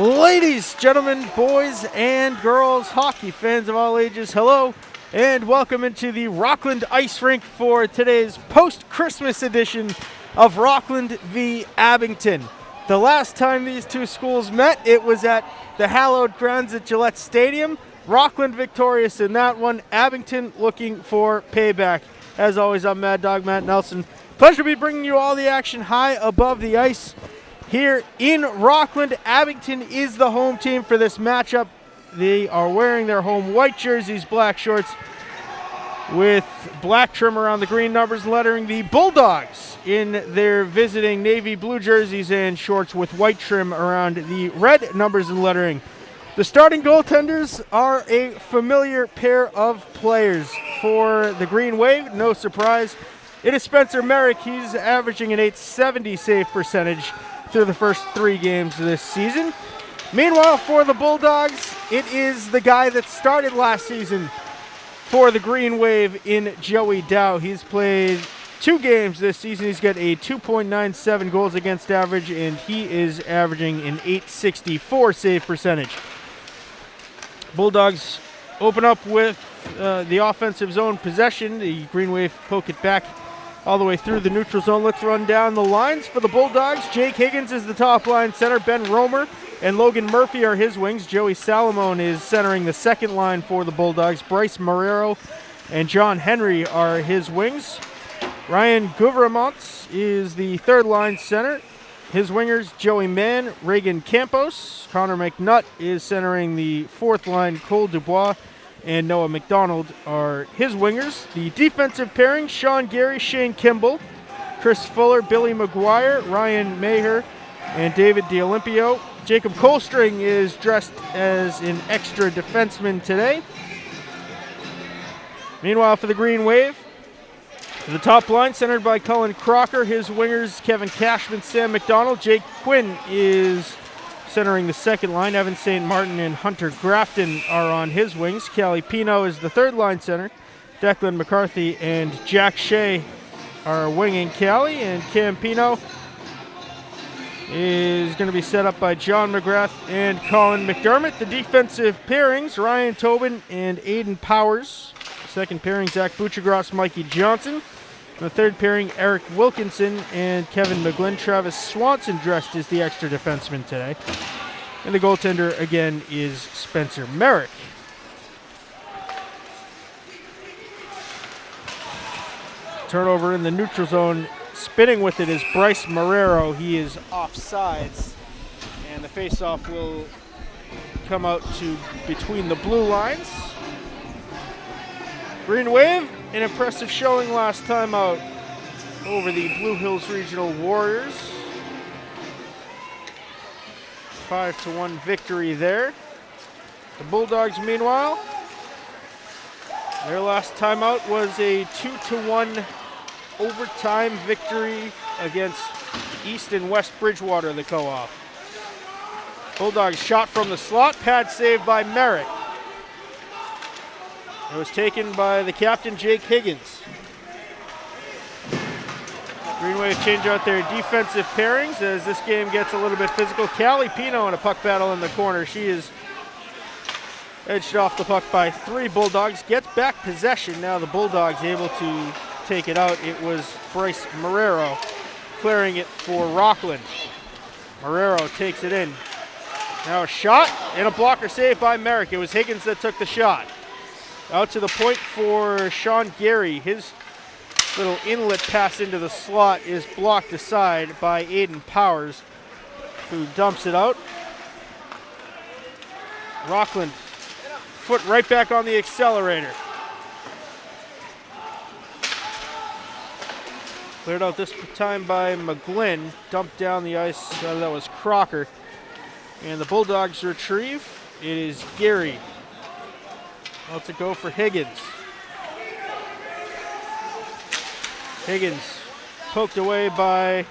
Ladies, gentlemen, boys, and girls, hockey fans of all ages, hello, and welcome into the Rockland Ice Rink for today's post-Christmas edition of Rockland v. Abington. The last time these two schools met, it was at the hallowed grounds at Gillette Stadium. Rockland victorious in that one, Abington looking for payback. As always, I'm Mad Dog Matt Nelson. Pleasure to be bringing you all the action high above the ice. Here in Rockland, Abington is the home team for this matchup. They are wearing their home white jerseys, black shorts, with black trim around the green numbers, lettering the Bulldogs in their visiting navy blue jerseys and shorts with white trim around the red numbers and lettering. The starting goaltenders are a familiar pair of players for the Green Wave, no surprise. It is Spencer Merrick. He's averaging an .870 save percentage through the first 3 games of this season. Meanwhile, for the Bulldogs, it is the guy that started last season for the Green Wave in Joey Dow. He's played 2 games this season. He's got a 2.97 goals against average, and he is averaging an .864 save percentage. Bulldogs open up with the offensive zone possession. The Green Wave poke it back all the way through the neutral zone. Let's run down the lines for the Bulldogs. Jake Higgins is the top line center. Ben Romer and Logan Murphy are his wings. Joey Salamone is centering the second line for the Bulldogs. Bryce Marrero and John Henry are his wings. Ryan Gouvermont is the third line center. His wingers, Joey Mann, Reagan Campos. Connor McNutt is centering the fourth line. Cole Dubois and Noah McDonald are his wingers. The defensive pairing, Sean Gary, Shane Kimball, Chris Fuller, Billy McGuire, Ryan Maher, and David D'Olimpio. Jacob Colstring is dressed as an extra defenseman today. Meanwhile, for the Green Wave, the top line centered by Cullen Crocker. His wingers, Kevin Cashman, Sam McDonald. Jake Quinn is centering the second line. Evan St. Martin and Hunter Grafton are on his wings. Callie Pino is the third line center. Declan McCarthy and Jack Shea are winging Callie, and Cam Pino is going to be set up by John McGrath and Colin McDermott. The defensive pairings, Ryan Tobin and Aiden Powers. Second pairing, Zach Buchagras, Mikey Johnson. The third pairing, Eric Wilkinson and Kevin McGlynn. Travis Swanson dressed as the extra defenseman today. And the goaltender, again, is Spencer Merrick. Turnover in the neutral zone. Spinning with it is Bryce Marrero. He is offsides. And the faceoff will come out to between the blue lines. Green Wave, an impressive showing last time out over the Blue Hills Regional Warriors. 5-1 victory there. The Bulldogs, meanwhile, their last time out was a 2-1 overtime victory against East and West Bridgewater, the co-op. Bulldogs shot from the slot, pad save by Merrick. It was taken by the captain, Jake Higgins. Green Wave change out their defensive pairings as this game gets a little bit physical. Callie Pino in a puck battle in the corner. She is edged off the puck by 3 Bulldogs. Gets back possession. Now the Bulldogs able to take it out. It was Bryce Marrero clearing it for Rockland. Marrero takes it in. Now a shot and a blocker save by Merrick. It was Higgins that took the shot. Out to the point for Sean Gary. His little inlet pass into the slot is blocked aside by Aiden Powers, who dumps it out. Rockland, foot right back on the accelerator. Cleared out this time by McGlynn. Dumped down the ice. That was Crocker. And the Bulldogs retrieve. It is Gary. Let's it go for Higgins. Higgins poked away by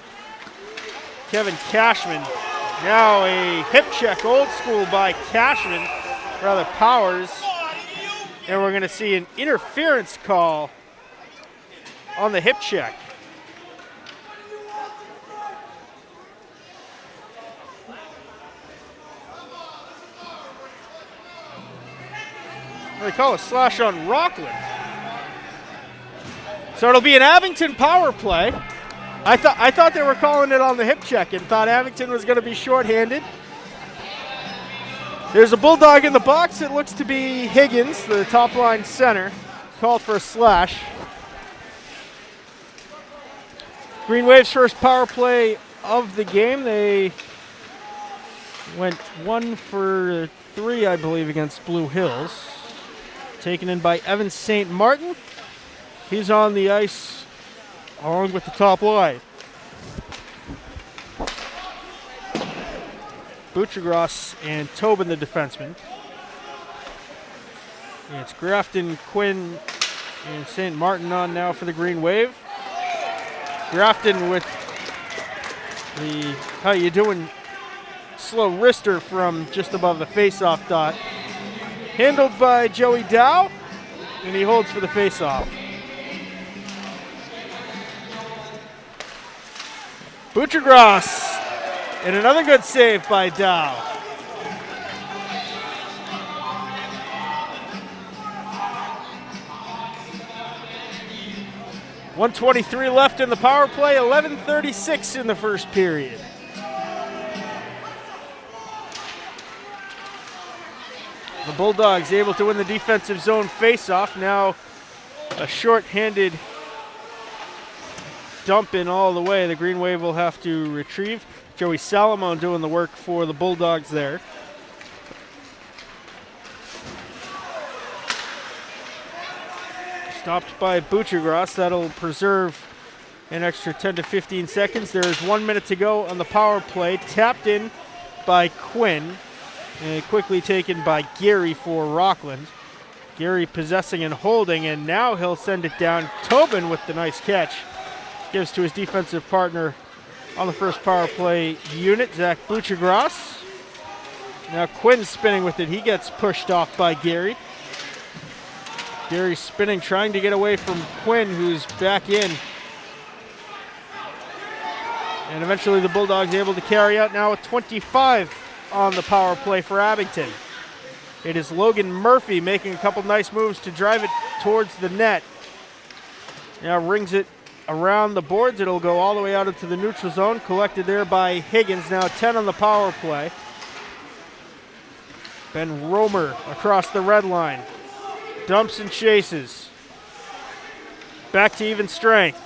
Kevin Cashman. Now a hip check, old school by Cashman, rather Powers. And we're going to see an interference call on the hip check. They call a slash on Rockland. So it'll be an Abington power play. I thought they were calling it on the hip check and thought Abington was going to be shorthanded. There's a Bulldog in the box. It looks to be Higgins, the top line center, called for a slash. Green Wave's first power play of the game. They went 1 for 3, I believe, against Blue Hills. Taken in by Evan St. Martin. He's on the ice along with the top line. Butchergross and Tobin, the defenseman. And it's Grafton, Quinn, and St. Martin on now for the Green Wave. Grafton with the how you doing slow wrister from just above the face-off dot. Handled by Joey Dow, and he holds for the face-off. Butchergross, and another good save by Dow. .123 left in the power play, 11:36 in the first period. The Bulldogs able to win the defensive zone face-off. Now a short-handed dump in all the way. The Green Wave will have to retrieve. Joey Salomon doing the work for the Bulldogs there. Stopped by Butchergross. That'll preserve an extra 10 to 15 seconds. There's 1 minute to go on the power play. Tapped in by Quinn. And quickly taken by Gary for Rockland. Gary possessing and holding, and now he'll send it down. Tobin with the nice catch. Gives to his defensive partner on the first power play unit, Zach Butchergross. Now Quinn's spinning with it. He gets pushed off by Gary. Gary spinning, trying to get away from Quinn, who's back in. And eventually the Bulldogs able to carry out now with 25 on the power play for Abington. It is Logan Murphy making a couple nice moves to drive it towards the net. Now rings it around the boards. It'll go all the way out into the neutral zone. Collected there by Higgins. Now 10 on the power play. Ben Romer across the red line. Dumps and chases. Back to even strength.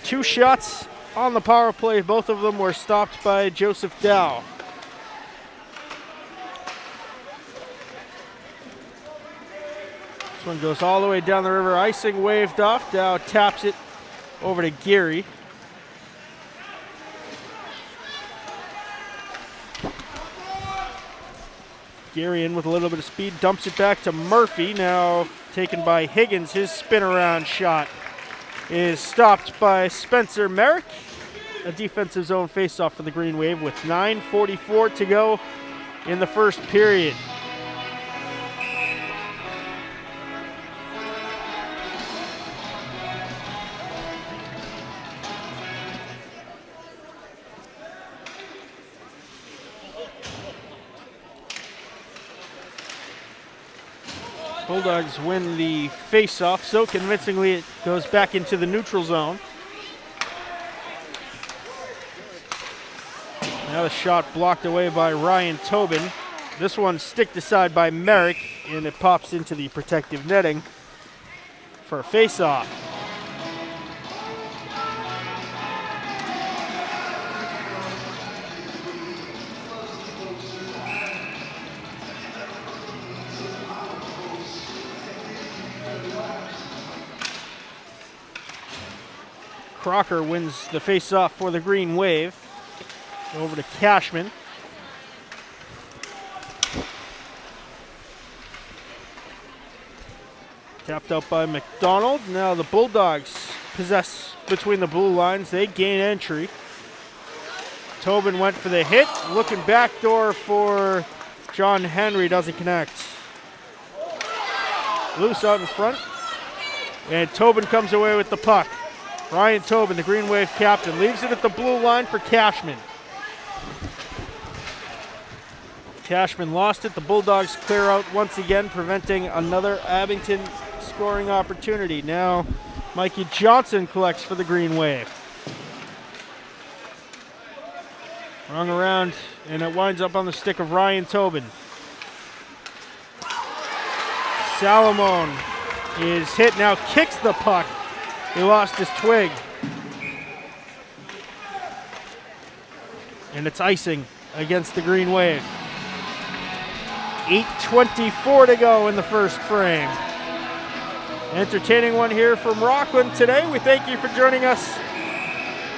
2 shots on the power play. Both of them were stopped by Joseph Dow. This one goes all the way down the river. Icing waved off. Dow taps it over to Gary. Gary in with a little bit of speed. Dumps it back to Murphy. Now taken by Higgins. His spin around shot is stopped by Spencer Merrick. A defensive zone faceoff for the Green Wave with 9:44 to go in the first period. Bulldogs win the face-off so convincingly it goes back into the neutral zone. Now the shot blocked away by Ryan Tobin. This one sticked aside by Merrick, and it pops into the protective netting for a face-off. Crocker wins the face-off for the Green Wave. Over to Cashman. Tapped out by McDonald. Now the Bulldogs possess between the blue lines. They gain entry. Tobin went for the hit. Looking backdoor for John Henry. Doesn't connect. Loose out in front. And Tobin comes away with the puck. Ryan Tobin, the Green Wave captain, leaves it at the blue line for Cashman. Cashman lost it. The Bulldogs clear out once again, preventing another Abington scoring opportunity. Now Mikey Johnson collects for the Green Wave. Rung around, and it winds up on the stick of Ryan Tobin. Salamone is hit, now kicks the puck. He lost his twig. And it's icing against the Green Wave. 8:24 to go in the first frame. Entertaining one here from Rockland today. We thank you for joining us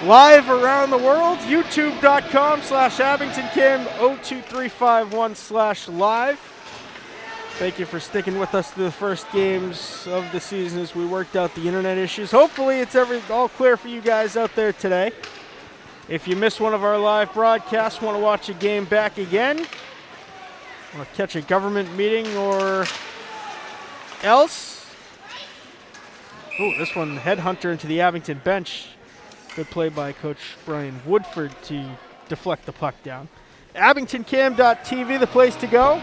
live around the world. YouTube.com/AbingtonCam02351/live. Thank you for sticking with us through the first games of the season as we worked out the internet issues. Hopefully it's all clear for you guys out there today. If you missed one of our live broadcasts, want to watch a game back again, want to catch a government meeting or else. Oh, this one headhunter into the Abington bench. Good play by Coach Brian Woodford to deflect the puck down. AbingtonCam.tv, the place to go.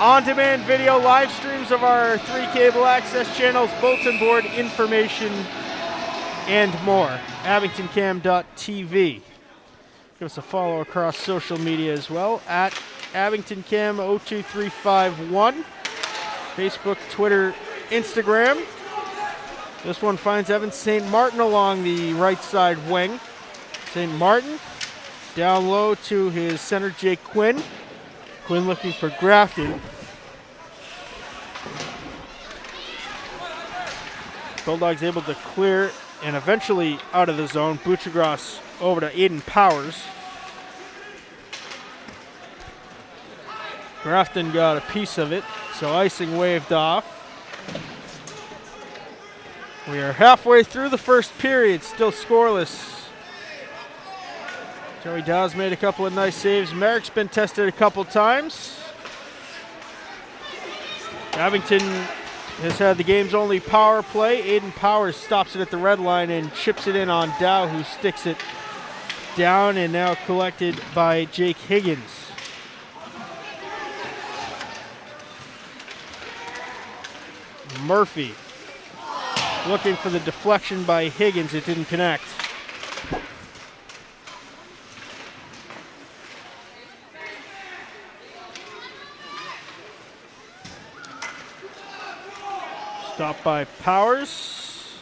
On-demand video live streams of our 3 cable access channels, bulletin board information, and more. AbingtonCam.tv. Give us a follow across social media as well at AbingtonCam02351. Facebook, Twitter, Instagram. This one finds Evan St. Martin along the right side wing. St. Martin down low to his center, Jake Quinn. Quinn looking for Grafton. Bulldogs able to clear and eventually out of the zone. Butchergross over to Aiden Powers. Grafton got a piece of it, so icing waved off. We are halfway through the first period, still scoreless. Joey Dow's made a couple of nice saves. Merrick's been tested a couple times. Abington has had the game's only power play. Aiden Powers stops it at the red line and chips it in on Dow, who sticks it down, and now collected by Jake Higgins. Murphy looking for the deflection by Higgins. It didn't connect. Stopped by Powers.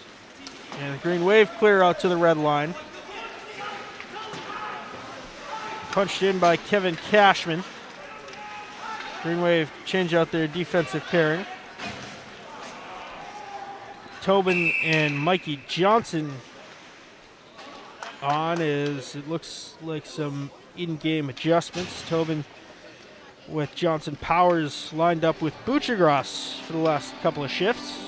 And the Green Wave clear out to the red line. Punched in by Kevin Cashman. Green Wave change out their defensive pairing. Tobin and Mikey Johnson on as it looks like some in-game adjustments. Tobin with Johnson. Powers lined up with Butchergross for the last couple of shifts.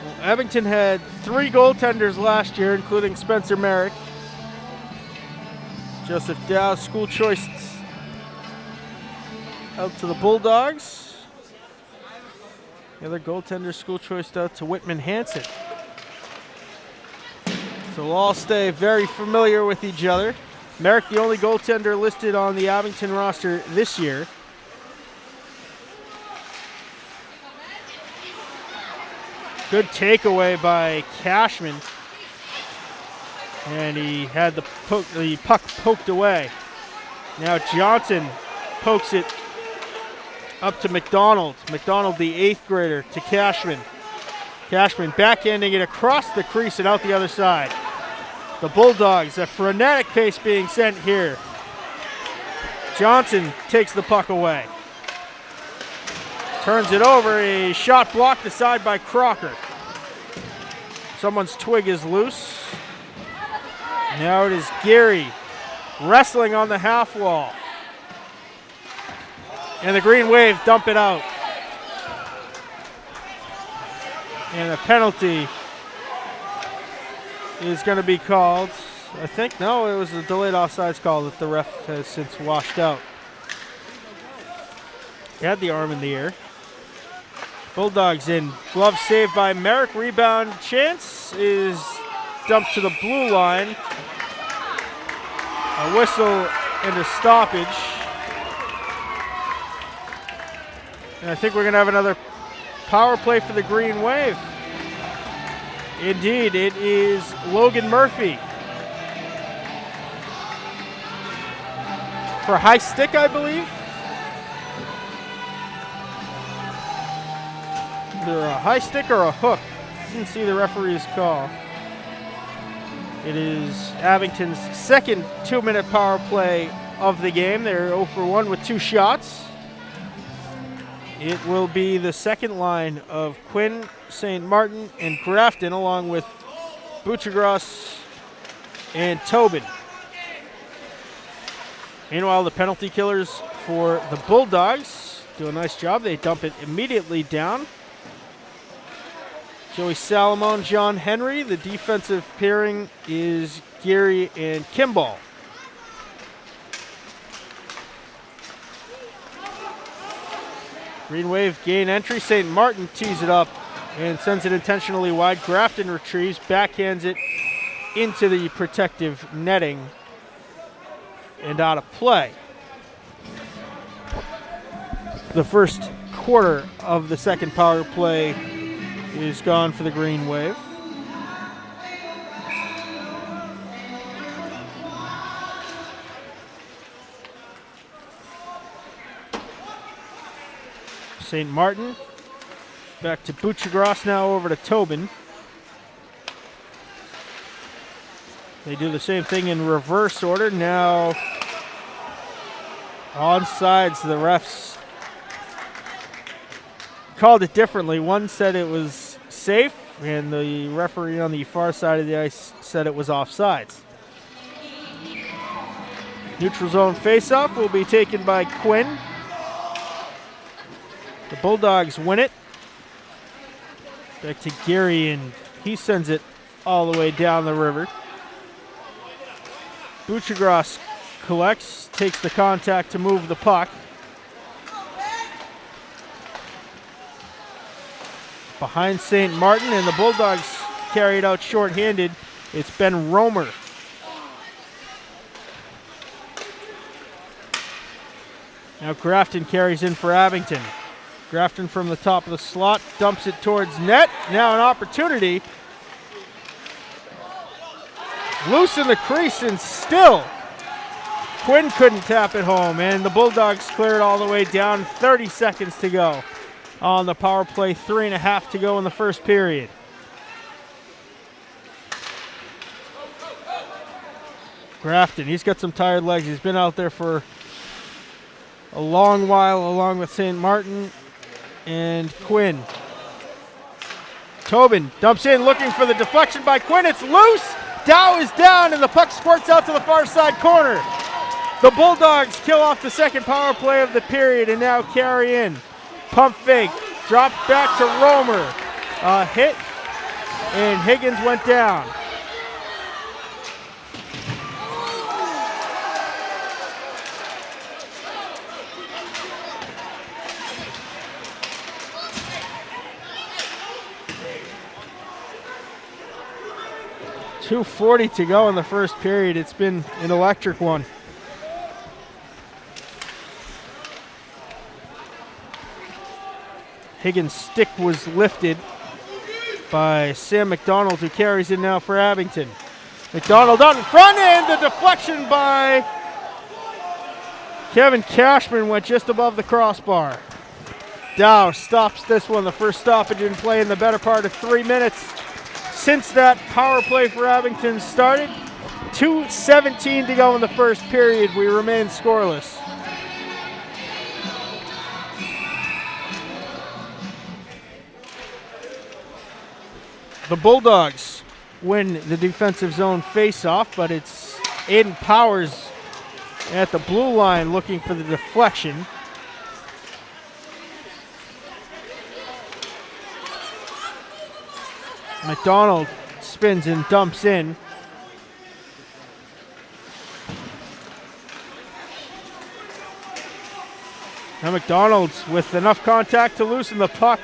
Well, Abington had 3 goaltenders last year, including Spencer Merrick. Joseph Dow, school choice out to the Bulldogs. The other goaltender school choice out to Whitman Hansen. So we'll all stay very familiar with each other. Merrick, the only goaltender listed on the Abington roster this year. Good takeaway by Cashman. And he had the puck poked away. Now Johnson pokes it up to McDonald. McDonald, the 8th grader, to Cashman. Cashman backhanding it across the crease and out the other side. The Bulldogs, a frenetic pace being sent here. Johnson takes the puck away. Turns it over, a shot blocked aside by Crocker. Someone's twig is loose. Now it is Gary wrestling on the half wall. And the Green Wave dump it out. And a penalty is going to be called. I think, no, it was a delayed offsides call that the ref has since washed out. He had the arm in the air. Bulldogs in. Glove saved by Merrick. Rebound chance is dumped to the blue line. A whistle and a stoppage. And I think we're going to have another power play for the Green Wave. Indeed, it is Logan Murphy. For a high stick, I believe. Either a high stick or a hook. Didn't see the referee's call. It is Abington's second 2-minute power play of the game. They're 0 for 1 with 2 shots. It will be the second line of Quinn, St. Martin, and Grafton, along with Buchagras and Tobin. Meanwhile, the penalty killers for the Bulldogs do a nice job. They dump it immediately down. Joey Salomon, John Henry. The defensive pairing is Gary and Kimball. Green Wave gain entry. St. Martin tees it up and sends it intentionally wide. Grafton retrieves, backhands it into the protective netting and out of play. The first quarter of the second power play is gone for the Green Wave. St. Martin back to Buchagras, now over to Tobin. They do the same thing in reverse order. Now onside, the refs called it differently. One said it was safe, and the referee on the far side of the ice said it was offsides. Neutral zone faceoff will be taken by Quinn. The Bulldogs win it. Back to Gary, and he sends it all the way down the river. Buchagras collects, takes the contact to move the puck. Behind St. Martin, and the Bulldogs carry it out shorthanded. It's Ben Romer. Now Grafton carries in for Abington. Grafton from the top of the slot, dumps it towards net. Now an opportunity. Loose in the crease, and still Quinn couldn't tap it home, and the Bulldogs clear it all the way down. 30 seconds to go on the power play, 3.5 to go in the first period. Grafton, he's got some tired legs. He's been out there for a long while, along with St. Martin and Quinn. Tobin dumps in, looking for the deflection by Quinn. It's loose. Dow is down, and the puck squirts out to the far side corner. The Bulldogs kill off the second power play of the period and now carry in. Pump fake, drop back to Romer. Hit, and Higgins went down. .240 to go in the first period. It's been an electric one. Higgins' stick was lifted by Sam McDonald, who carries it now for Abington. McDonald out in front, and the deflection by Kevin Cashman went just above the crossbar. Dow stops this one, the first stoppage in play in the better part of 3 minutes. Since that power play for Abington started, 2:17 to go in the first period. We remain scoreless. The Bulldogs win the defensive zone face-off, but it's Aiden Powers at the blue line looking for the deflection. McDonald spins and dumps in. Now McDonald's with enough contact to loosen the puck,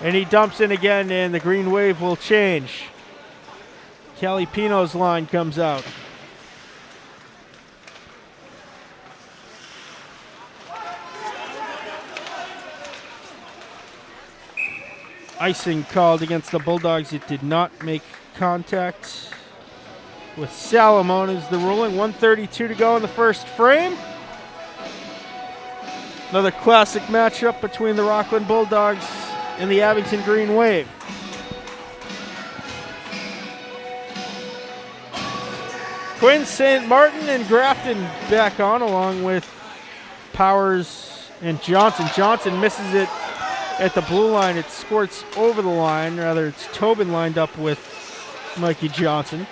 and he dumps in again, and the Green Wave will change. Kelly Pino's line comes out. icing called against the Bulldogs. It did not make contact with Salomon is the ruling. 1:32 to go in the first frame. Another classic matchup between the Rockland Bulldogs and the Abington Green Wave. Quinn, St. Martin, and Grafton back on, along with Powers and Johnson. Johnson misses it at the blue line. It squirts over the line. Rather, it's Tobin lined up with Mikey Johnson.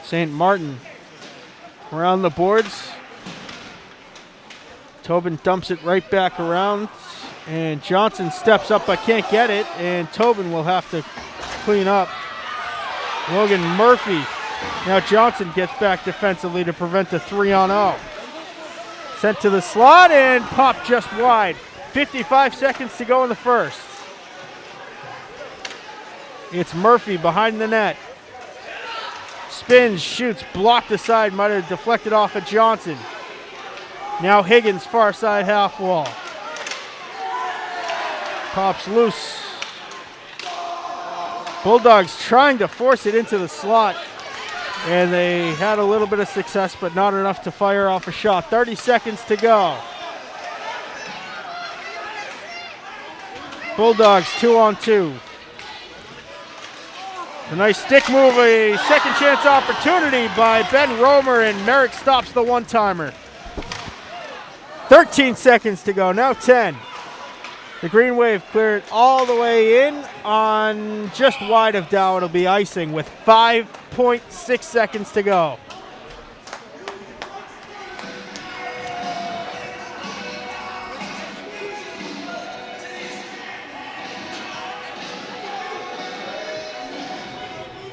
St. Martin around the boards. Tobin dumps it right back around, and Johnson steps up but can't get it, and Tobin will have to clean up. Logan Murphy. Now Johnson gets back defensively to prevent the 3-on-0. Sent to the slot and popped just wide. 55 seconds to go in the first. It's Murphy behind the net. Spins, shoots, blocked aside, might have deflected off of Johnson. Now Higgins, far side half wall. Pops loose. Bulldogs trying to force it into the slot, and they had a little bit of success, but not enough to fire off a shot. 30 seconds to go. Bulldogs 2-on-2. A nice stick move, a second chance opportunity by Ben Romer, and Merrick stops the one-timer. 13 seconds to go, now 10. The Green Wave cleared all the way in on just wide of Dow. It'll be icing with 5.6 seconds to go.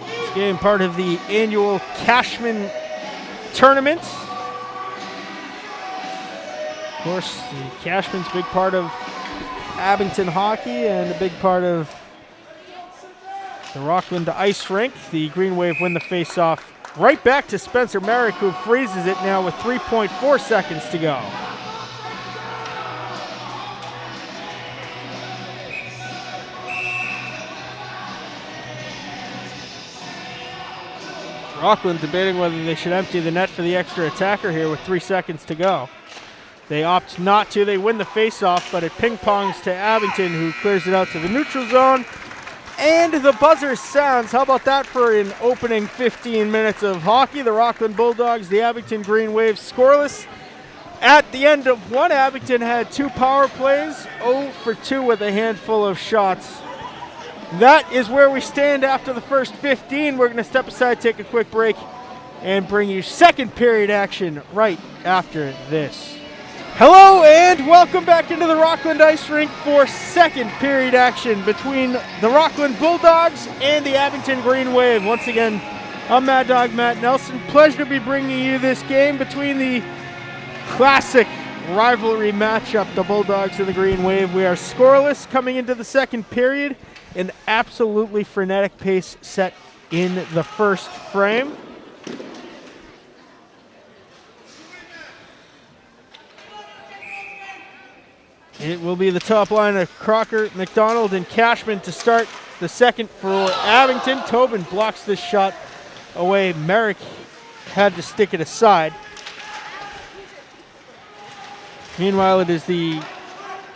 This game part of the annual Cashman tournament. Of course, the Cashman's a big part of Abington hockey and a big part of the Rockland ice rink. The Green Wave win the face-off right back to Spencer Merrick, who freezes it now with 3.4 seconds to go. Rockland debating whether they should empty the net for the extra attacker here with 3 seconds to go. They opt not to. They win the face-off, but it ping-pongs to Abington, who clears it out to the neutral zone. And the buzzer sounds. How about that for an opening 15 minutes of hockey? The Rockland Bulldogs, the Abington Green Wave scoreless. At the end of one, Abington had 2 power plays, 0 for 2 with a handful of shots. That is where we stand after the first 15. We're going to step aside, take a quick break, and bring you second period action right after this. Hello and welcome back into the Rockland Ice Rink for second period action between the Rockland Bulldogs and the Abington Green Wave. Once again, I'm Mad Dog Matt Nelson. Pleasure to be bringing you this game between the classic rivalry matchup, the Bulldogs and the Green Wave. We are scoreless coming into the second period. An absolutely frenetic pace set in the first frame. It will be the top line of Crocker, McDonald, and Cashman to start the second for Abington. Tobin blocks this shot away. Merrick had to stick it aside. Meanwhile, it is the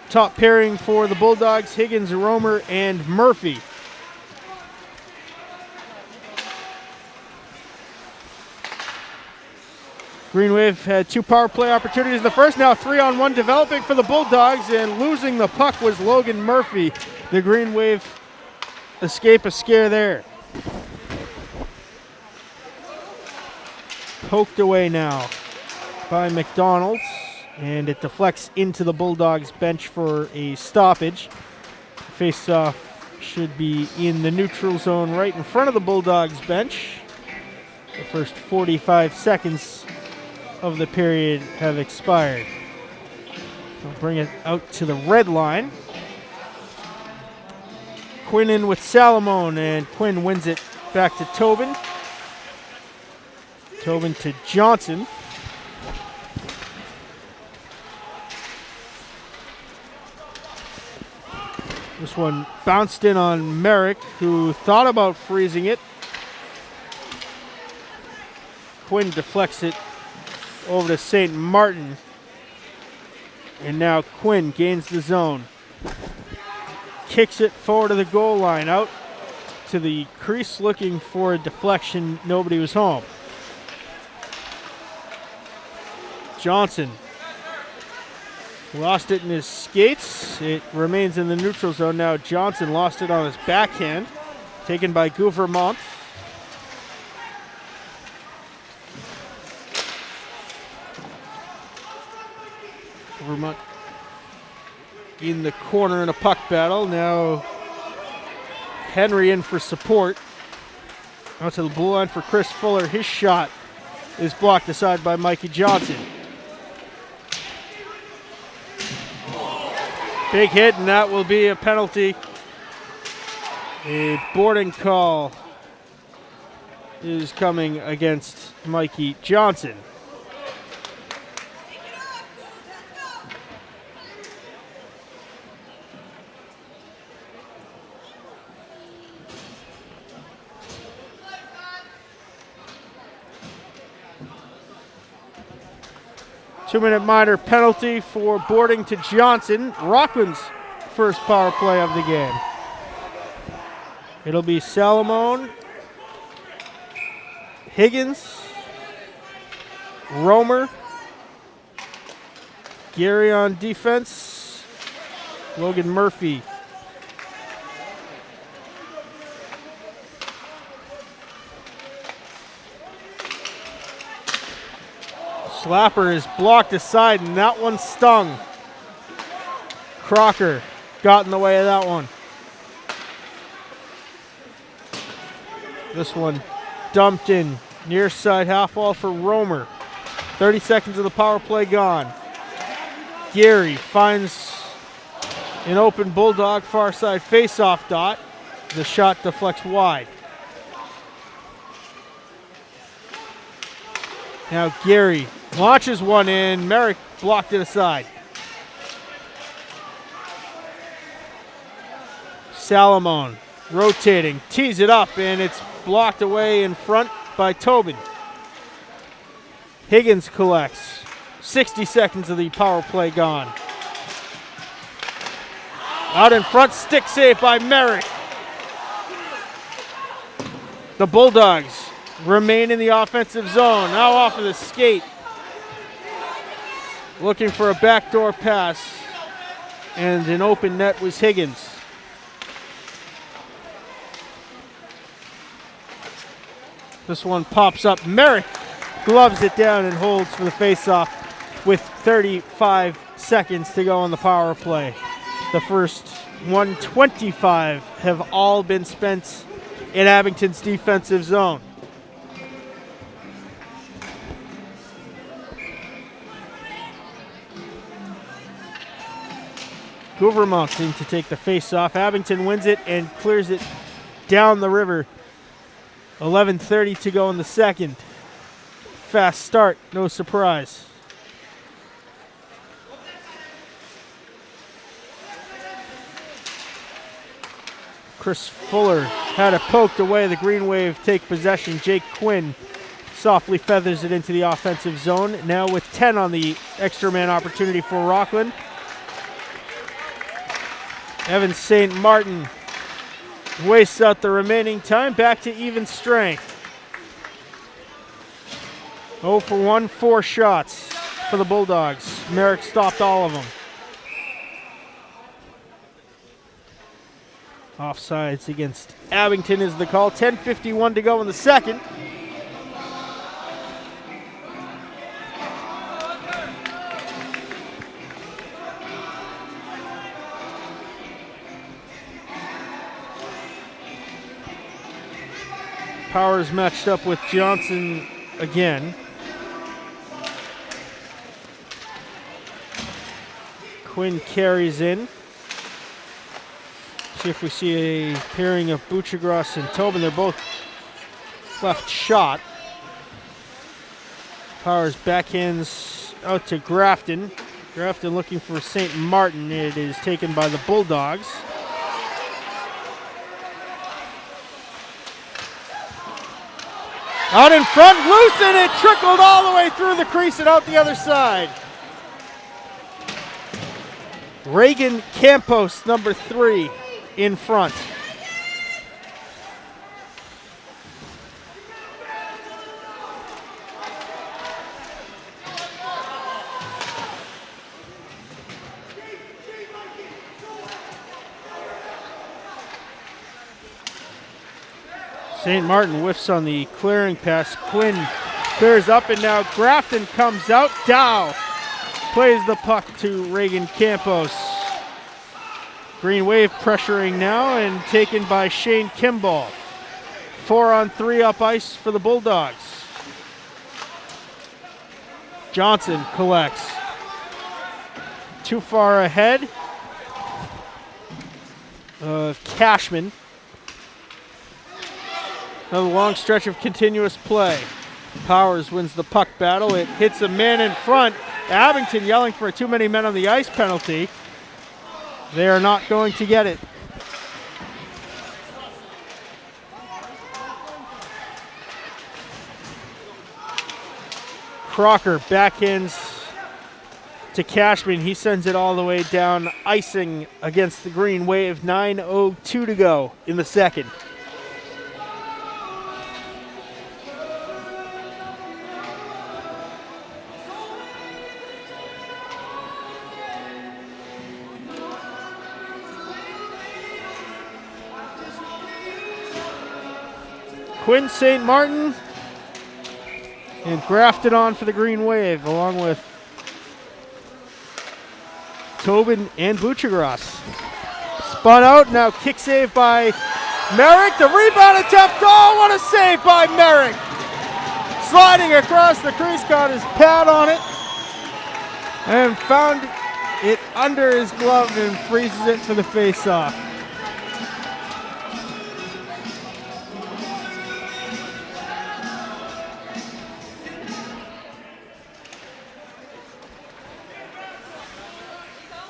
top pairing for the Bulldogs: Higgins, Romer, and Murphy. Green Wave had 2 power play opportunities in the first. Now 3-on-1 developing for the Bulldogs, and losing the puck was Logan Murphy. The Green Wave escape a scare there. Poked away now by McDonald, and it deflects into the Bulldogs bench for a stoppage. Face-off should be in the neutral zone right in front of the Bulldogs bench. The first 45 seconds of the period have expired. We'll bring it out to the red line. Quinn in with Salomon, and Quinn wins it back to Tobin. Tobin to Johnson. This one bounced in on Merrick, who thought about freezing it. Quinn deflects it over to St. Martin. And now Quinn gains the zone. Kicks it forward to the goal line, out to the crease looking for a deflection. Nobody was home. Johnson lost it in his skates. It remains in the neutral zone. Now Johnson lost it on his backhand. Taken by Gouvermont. Gouvermont in the corner in a puck battle. Now Henry in for support. Out to the blue line for Chris Fuller. His shot is blocked aside by Mikey Johnson. Big hit, and that will be a penalty. A boarding call is coming against Mikey Johnson. Two-minute minor penalty for boarding to Johnson. Rockland's first power play of the game. It'll be Salamone, Higgins, Romer, Gary on defense, Logan Murphy. Slapper is blocked aside, and that one stung. Crocker got in the way of that one. This one dumped in near side half wall for Romer. 30 seconds of the power play gone. Gary finds an open Bulldog far side face-off dot. The shot deflects wide. Now Gary launches one in. Merrick blocked it aside. Salamone rotating, tees it up, and it's blocked away in front by Tobin. Higgins collects. 60 seconds of the power play gone. Out in front, stick save by Merrick. The Bulldogs remain in the offensive zone. Now off of the skate. Looking for a backdoor pass. And an open net was Higgins. This one pops up. Merrick gloves it down and holds for the faceoff with 35 seconds to go on the power play. The first 125 have all been spent in Abington's defensive zone. Gouvermont seems to take the face-off. Abington wins it and clears it down the river. 11:30 to go in the second. Fast start, no surprise. Chris Fuller had it poked away. The Green Wave take possession. Jake Quinn softly feathers it into the offensive zone. Now with 10 on the extra man opportunity for Rockland. Evan St. Martin wastes out the remaining time. Back to even strength. 0 for 1, 4 shots for the Bulldogs. Merrick stopped all of them. Offsides against Abington is the call. 10:51 to go in the second. Powers matched up with Johnson again. Quinn carries in. See if we see a pairing of Bouchagras and Tobin. They're both left shot. Powers backhands out to Grafton. Grafton looking for St. Martin. It is taken by the Bulldogs. Out in front, loose, and it trickled all the way through the crease and out the other side. Reagan Campos, number 3, in front. St. Martin whiffs on the clearing pass. Quinn clears up, and now Grafton comes out. Dow plays the puck to Reagan Campos. Green Wave pressuring now and taken by Shane Kimball. 4-on-3 up ice for the Bulldogs. Johnson collects. Too far ahead of Cashman. Another long stretch of continuous play. Powers wins the puck battle. It hits a man in front. Abington yelling for a too many men on the ice penalty. They are not going to get it. Crocker backhands to Cashman. He sends it all the way down, icing against the Green Wave. 9:02 to go in the second. Quinn St. Martin and Grafton on for the Green Wave, along with Tobin and Buchagras. Spun out, now kick save by Merrick. The rebound attempt, oh, what a save by Merrick. Sliding across the crease, got his pad on it, and found it under his glove and freezes it for the face-off.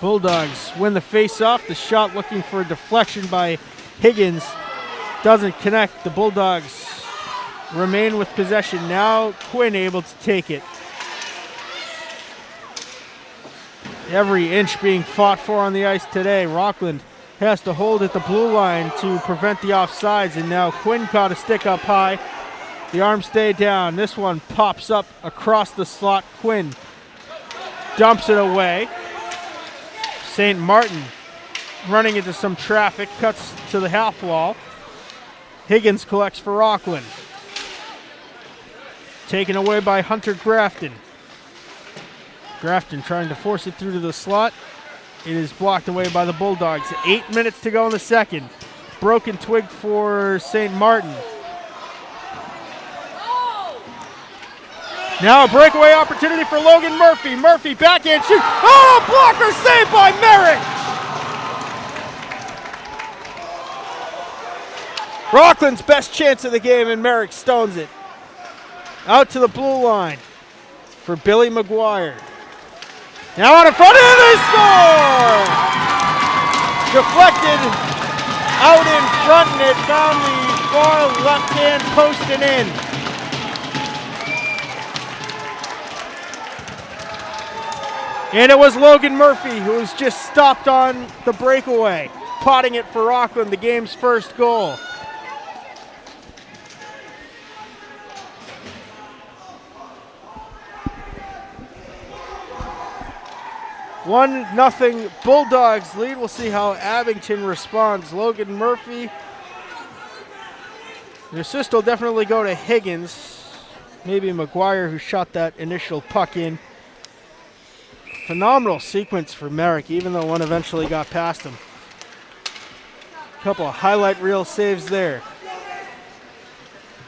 Bulldogs win the face-off. The shot looking for a deflection by Higgins doesn't connect. The Bulldogs remain with possession. Now Quinn able to take it. Every inch being fought for on the ice today. Rockland has to hold at the blue line to prevent the offsides, and now Quinn caught a stick up high. The arms stay down. This one pops up across the slot. Quinn dumps it away. St. Martin running into some traffic, cuts to the half wall. Higgins collects for Rockland. Taken away by Hunter Grafton. Grafton trying to force it through to the slot. It is blocked away by the Bulldogs. 8 minutes to go in the second. Broken twig for St. Martin. Now a breakaway opportunity for Logan Murphy. Murphy backhand shoot. Oh, blocker saved by Merrick. Rockland's best chance of the game, and Merrick stones it. Out to the blue line for Billy McGuire. Now on in front, and they score! Deflected out in front, and it found the far left-hand post and in. And it was Logan Murphy who was just stopped on the breakaway, potting it for Rockland, the game's first goal. One nothing Bulldogs lead. We'll see how Abington responds. Logan Murphy. The assist will definitely go to Higgins. Maybe McGuire, who shot that initial puck in. Phenomenal sequence for Merrick, even though one eventually got past him. A couple of highlight reel saves there.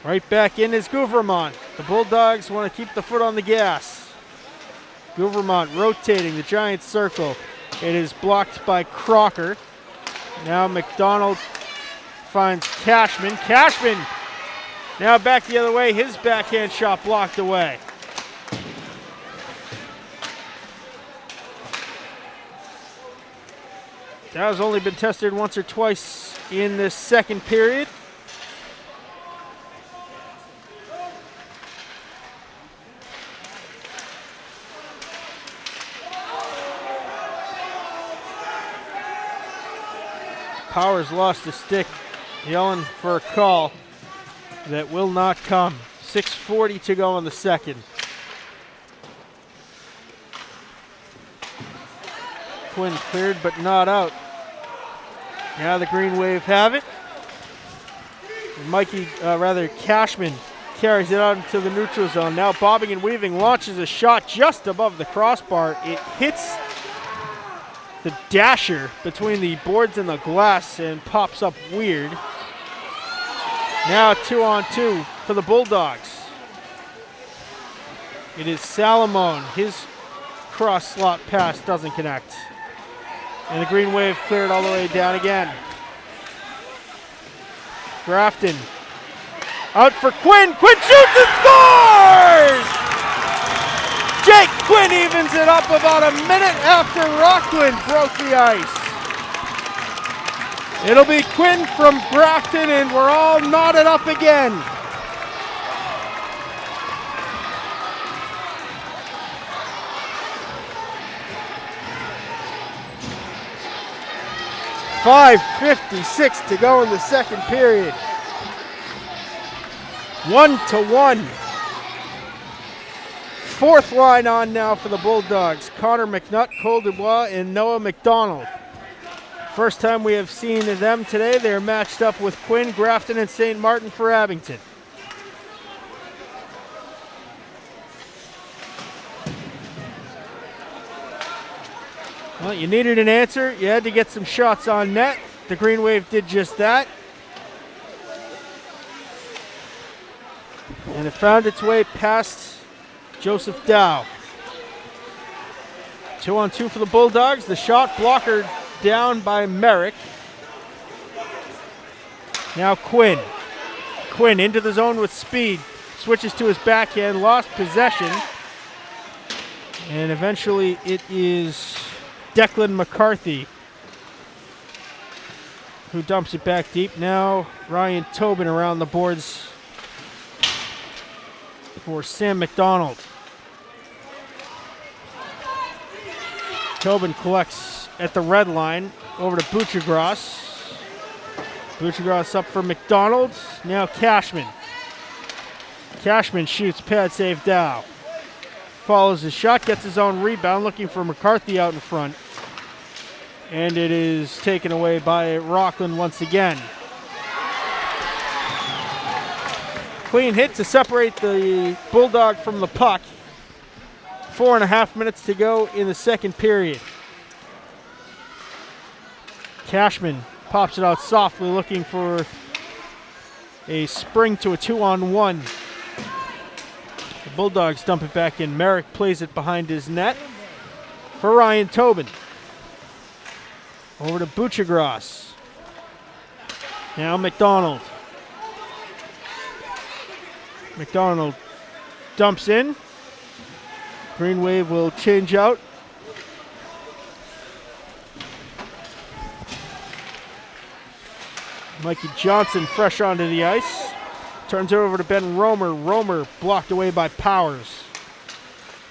Right back in is Gouvermont. The Bulldogs want to keep the foot on the gas. Gouvermont rotating the giant circle. It is blocked by Crocker. Now McDonald finds Cashman. Cashman now back the other way. His backhand shot blocked away. That has only been tested once or twice in this second period. Powers lost a stick, yelling for a call that will not come. 6:40 to go in the second. Quinn cleared but not out. Now the Green Wave have it. Cashman carries it out into the neutral zone. Now bobbing and weaving, launches a shot just above the crossbar. It hits the dasher between the boards and the glass and pops up weird. Now 2-on-2 for the Bulldogs. It is Salamone. His cross slot pass doesn't connect. And the Green Wave cleared all the way down again. Grafton out for Quinn. Quinn shoots and scores! Jake Quinn evens it up about a minute after Rockland broke the ice. It'll be Quinn from Grafton, and we're all knotted up again. .5:56 to go in the second period. 1-1. Fourth line on now for the Bulldogs. Connor McNutt, Cole Dubois, and Noah McDonald. First time we have seen them today. They're matched up with Quinn, Grafton, and St. Martin for Abington. Well, you needed an answer. You had to get some shots on net. The Green Wave did just that. And it found its way past Joseph Dow. 2-on-2 for the Bulldogs. The shot blocker down by Merrick. Now Quinn. Quinn into the zone with speed. Switches to his backhand, lost possession. And eventually it is Declan McCarthy who dumps it back deep. Now Ryan Tobin around the boards for Sam McDonald. Tobin collects at the red line over to Bouchagras. Bouchagras up for McDonald. Now Cashman. Cashman shoots, pad save Dow. Follows his shot, gets his own rebound, looking for McCarthy out in front. And it is taken away by Rockland once again. Clean hit to separate the Bulldog from the puck. 4.5 minutes to go in the second period. Cashman pops it out softly, looking for a spring to a 2-on-1. The Bulldogs dump it back in. Merrick plays it behind his net for Ryan Tobin. Over to Bouchagras. Now McDonald. McDonald dumps in. Green Wave will change out. Mikey Johnson fresh onto the ice. Turns it over to Ben Romer. Romer blocked away by Powers.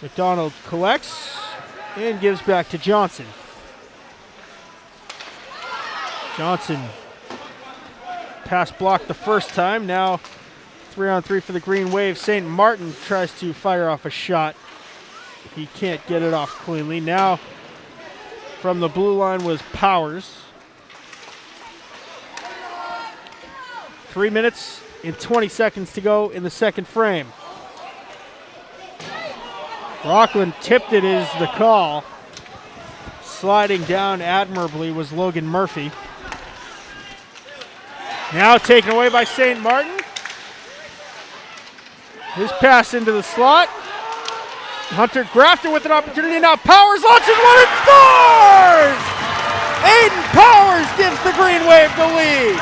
McDonald collects and gives back to Johnson. Johnson pass blocked the first time. Now 3-on-3 for the Green Wave. St. Martin tries to fire off a shot. He can't get it off cleanly. Now from the blue line was Powers. 3 minutes and 20 seconds to go in the second frame. Rockland tipped it is the call. Sliding down admirably was Logan Murphy. Now taken away by St. Martin. His pass into the slot. Hunter Grafton with an opportunity. Now Powers launches one and scores! Aiden Powers gives the Green Wave the lead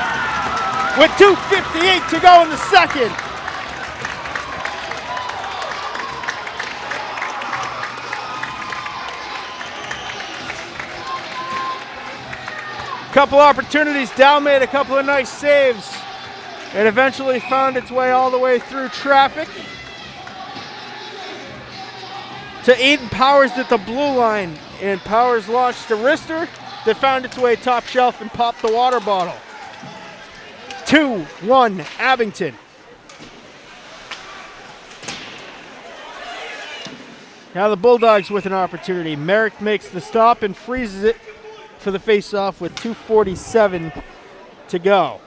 with 2:58 to go in the second. Couple opportunities. Dow made a couple of nice saves. It eventually found its way all the way through traffic to Aiden Powers at the blue line. And Powers launched to wrister. that found its way top shelf and popped the water bottle. 2-1 Abington. Now the Bulldogs with an opportunity. Merrick makes the stop and freezes it for the face-off with 2:47 to go.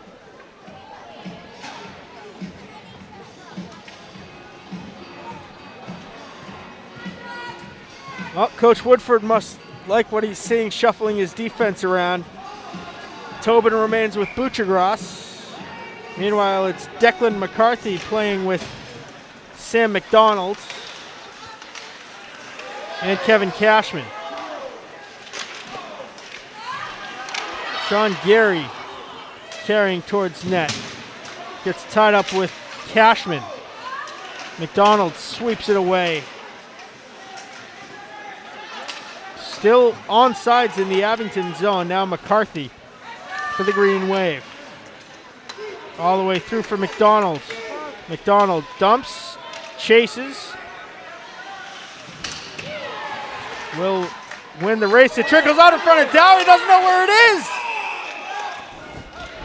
Well, Coach Woodford must like what he's seeing, shuffling his defense around. Tobin remains with Butchergross. Meanwhile, it's Declan McCarthy playing with Sam McDonald and Kevin Cashman. Sean Gary carrying towards net. Gets tied up with Cashman. McDonald sweeps it away. Still onsides in the Abington zone. Now McCarthy for the Green Wave. All the way through for McDonald. McDonald dumps, chases. Will win the race. It trickles out in front of Dow. He doesn't know where it is.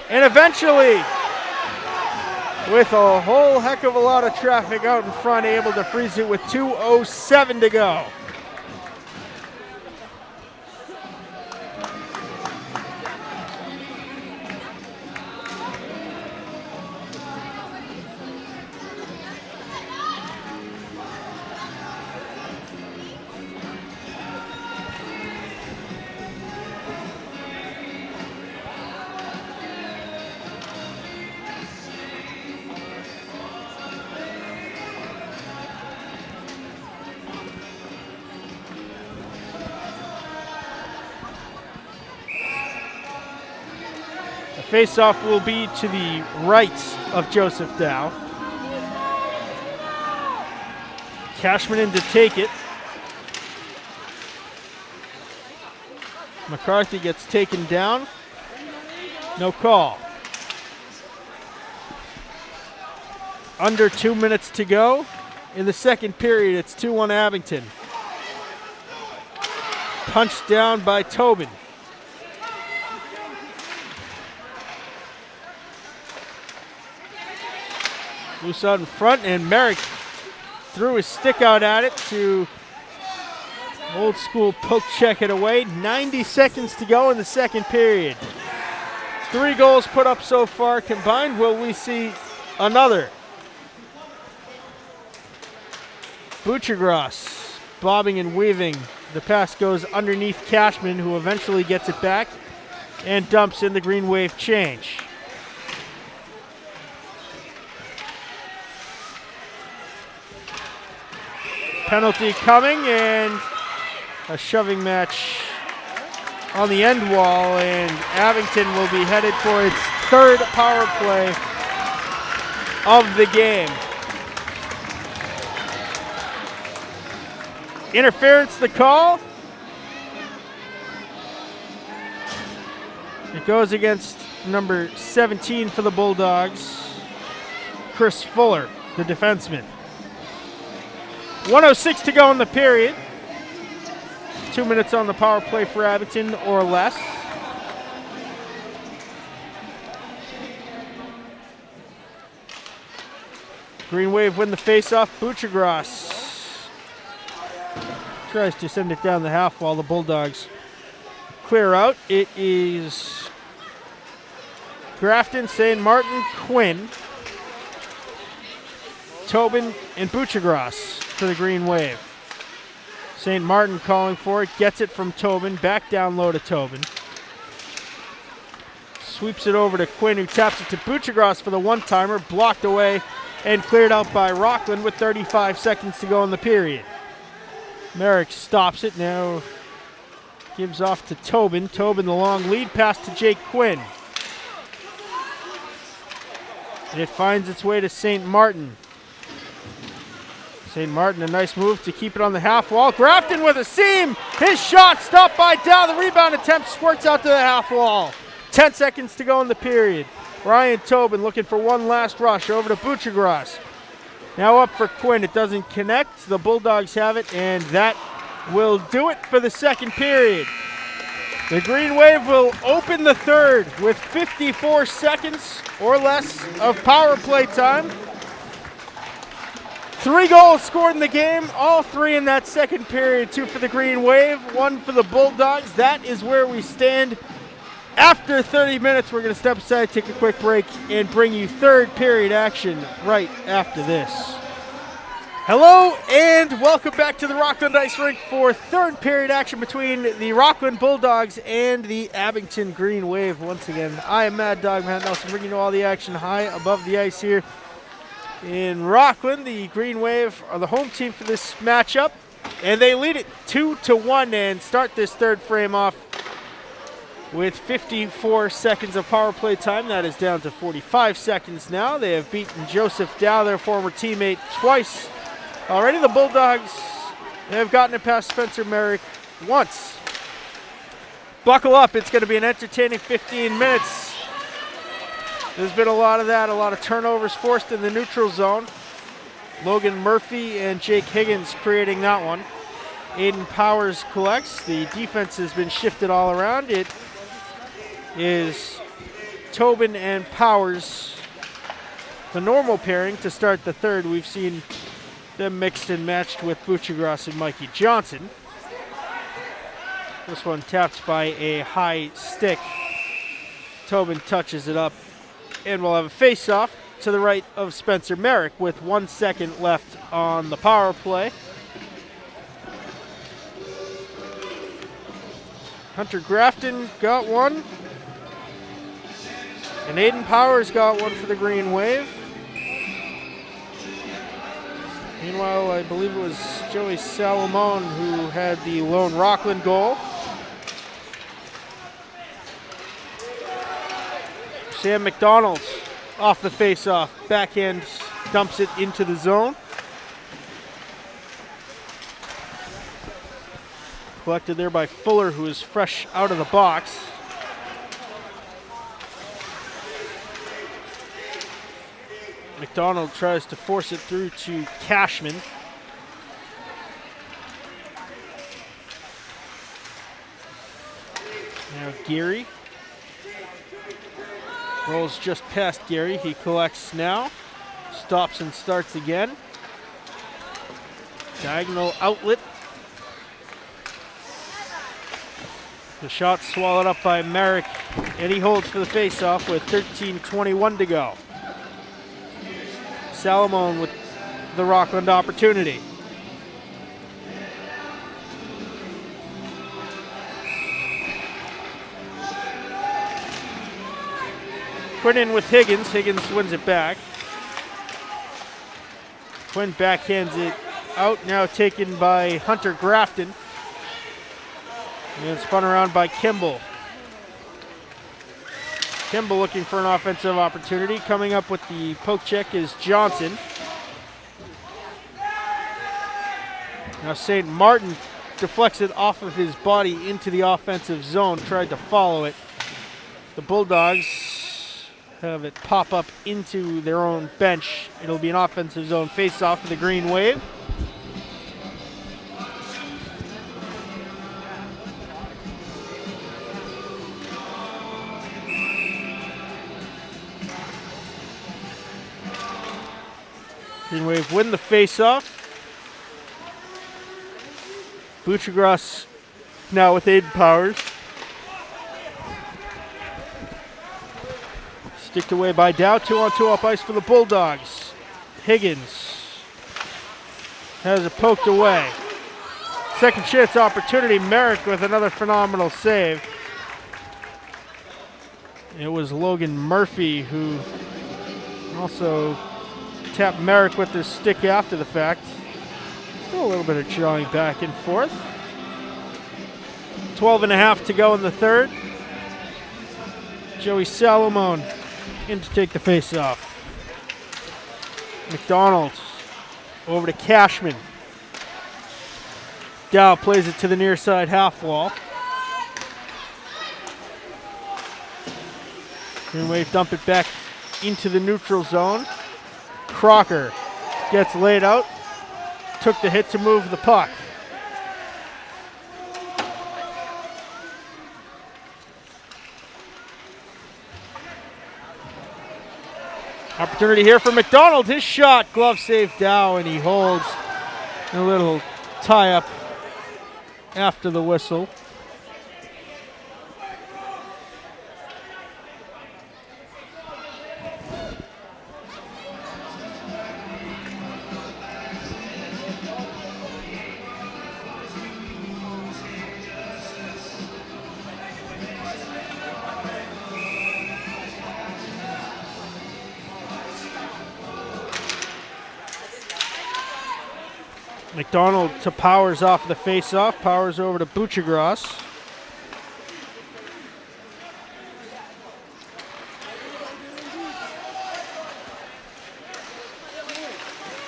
And eventually, with a whole heck of a lot of traffic out in front, able to freeze it with 2:07 to go. Face-off will be to the right of Joseph Dow. Cashman in to take it. McCarthy gets taken down. No call. Under 2 minutes to go. In the second period, it's 2-1 Abington. Punched down by Tobin. Loose out in front, and Merrick threw his stick out at it to old school poke check it away. 90 seconds to go in the second period. 3 goals put up so far combined. Will we see another? Butchergross bobbing and weaving. The pass goes underneath Cashman, who eventually gets it back and dumps in the Green Wave change. Penalty coming, and a shoving match on the end wall, and Abington will be headed for its 3rd power play of the game. Interference the call. It goes against number 17 for the Bulldogs, Chris Fuller, the defenseman. 1:06 to go in the period. 2 minutes on the power play for Abington or less. Green Wave win the faceoff. Butchergross tries to send it down the half wall. The Bulldogs clear out. It is Grafton, St. Martin, Quinn, Tobin, and Butchergross for the Green Wave. St. Martin calling for it, gets it from Tobin, back down low to Tobin. Sweeps it over to Quinn, who taps it to Butchergross for the one-timer, blocked away and cleared out by Rockland with 35 seconds to go in the period. Merrick stops it, now gives off to Tobin. Tobin the long lead pass to Jake Quinn. And it finds its way to St. Martin. St. Martin, a nice move to keep it on the half wall. Grafton with a seam. His shot stopped by Dow. The rebound attempt squirts out to the half wall. 10 seconds to go in the period. Ryan Tobin looking for one last rush over to Butchergross. Now up for Quinn. It doesn't connect. The Bulldogs have it, and that will do it for the second period. The Green Wave will open the third with 54 seconds or less of power play time. 3 goals scored in the game, all 3 in that second period. 2 for the Green Wave, 1 for the Bulldogs. That is where we stand. After 30 minutes, we're going to step aside, take a quick break, and bring you third period action right after this. Hello and welcome back to the Rockland Ice Rink for third period action between the Rockland Bulldogs and the Abington Green Wave. Once again, I am Mad Dog Matt Nelson, bringing you all the action high above the ice here in Rockland. The Green Wave are the home team for this matchup, and they lead it 2-1 and start this third frame off with 54 seconds of power play time. That is down to 45 seconds now. They have beaten Joseph Dow, their former teammate, twice already. The Bulldogs have gotten it past Spencer Merrick once. Buckle up, it's going to be an entertaining 15 minutes. There's been a lot of that, a lot of turnovers forced in the neutral zone. Logan Murphy and Jake Higgins creating that one. Aiden Powers collects. The defense has been shifted all around. It is Tobin and Powers, the normal pairing to start the third. We've seen them mixed and matched with Buchagras and Mikey Johnson. This one tapped by a high stick. Tobin touches it up, and we'll have a face-off to the right of Spencer Merrick with 1 second left on the power play. Hunter Grafton got one, and Aiden Powers got one for the Green Wave. Meanwhile, I believe it was Joey Salomon who had the lone Rockland goal. Sam McDonald off the face-off. Backhand dumps it into the zone. Collected there by Fuller, who is fresh out of the box. McDonald tries to force it through to Cashman. Now Geary rolls just past Geary. He collects now. Stops and starts again. Diagonal outlet. The shot swallowed up by Merrick, and he holds for the faceoff with 13:21 to go. Salomon with the Rockland opportunity. Quinn in with Higgins. Higgins wins it back. Quinn backhands it out, now taken by Hunter Grafton. And spun around by Kimball. Kimball looking for an offensive opportunity. Coming up with the poke check is Johnson. Now St. Martin deflects it off of his body into the offensive zone. Tried to follow it. The Bulldogs have it pop up into their own bench. It'll be an offensive zone face-off for the Green Wave. Green Wave win the face-off. Buchagras now with Aiden Powers. Sticked away by Dow. 2-on-2 up ice for the Bulldogs. Higgins has it poked away. Second chance opportunity. Merrick with another phenomenal save. It was Logan Murphy who also tapped Merrick with his stick after the fact. Still a little bit of drawing back and forth. 12.5 to go in the third. Joey Salomon in to take the face-off. McDonald over to Cashman. Dow plays it to the near side half wall. Green Wave dump it back into the neutral zone. Crocker gets laid out, took the hit to move the puck. Opportunity here for McDonald. His shot, glove save Dow, and he holds a little tie-up after the whistle. McDonald to Powers off the face-off. Powers over to Buchagras.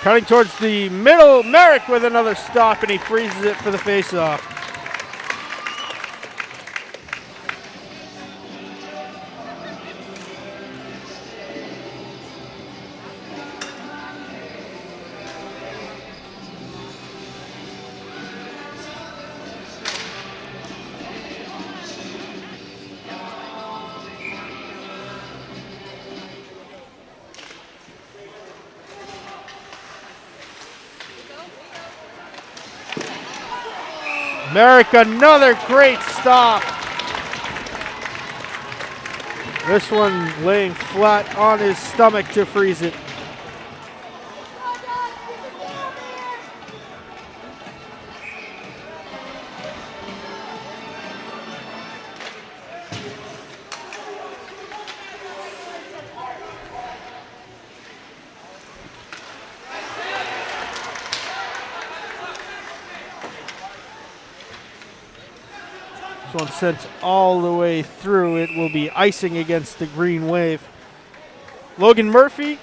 Cutting towards the middle, Merrick with another stop, and he freezes it for the face-off. Merrick, another great stop. This one laying flat on his stomach to freeze it. One sent all the way through. It will be icing against the green wave. Logan Murphy,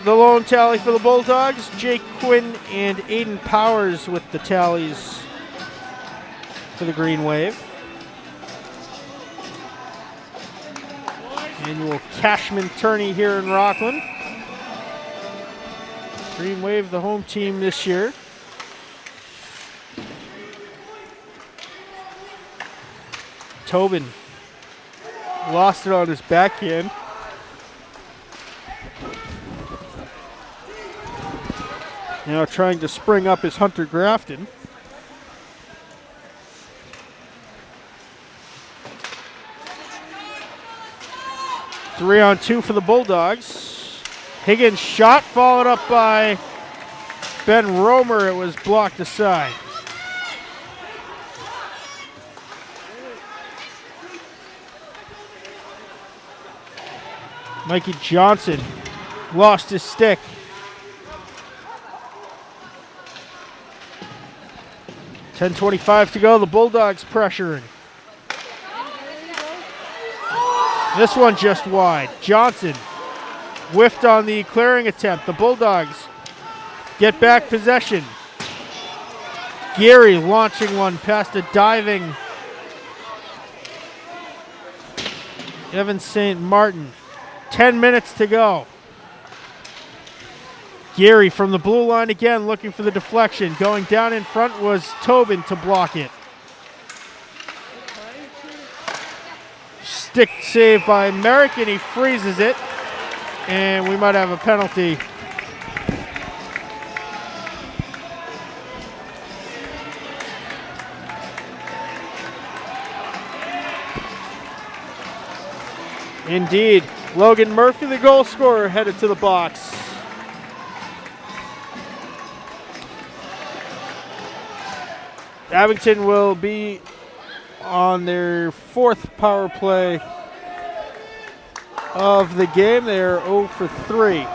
the lone tally for the Bulldogs. Jake Quinn and Aiden Powers with the tallies for the green wave. Annual Cashman tourney here in Rockland. Green wave, the home team this year. Tobin lost it on his backhand. Now trying to spring up his Hunter Grafton. Three on two for the Bulldogs. Higgins' shot followed up by Ben Romer. It was blocked aside. Mikey Johnson lost his stick. .10:25 to go. The Bulldogs pressuring. This one just wide. Johnson whiffed on the clearing attempt. The Bulldogs get back possession. Gary launching one past a diving Evan St. Martin. 10 minutes to go. Gary from the blue line again looking for the deflection. Going down in front was Tobin to block it. Stick save by Merrick, and he freezes it. And we might have a penalty. Indeed. Logan Murphy, the goal scorer, headed to the box. Abington will be on their fourth power play of the game. They are 0 for 3.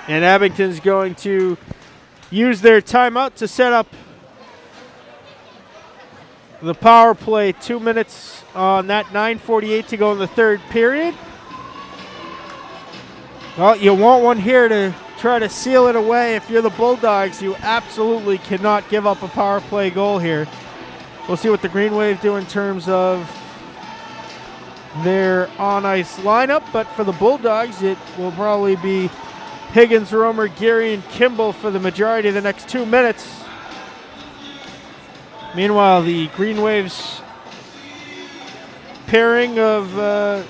And Abington's going to use their timeout to set up the power play. 2 minutes on that, 9:48 to go in the third period. Well, you want one here to try to seal it away. If you're the Bulldogs, you absolutely cannot give up a power play goal here. We'll see what the Green Wave do in terms of their on-ice lineup, but for the Bulldogs, it will probably be Higgins, Romer, Gary, and Kimball for the majority of the next 2 minutes. Meanwhile, the Green Waves pairing of the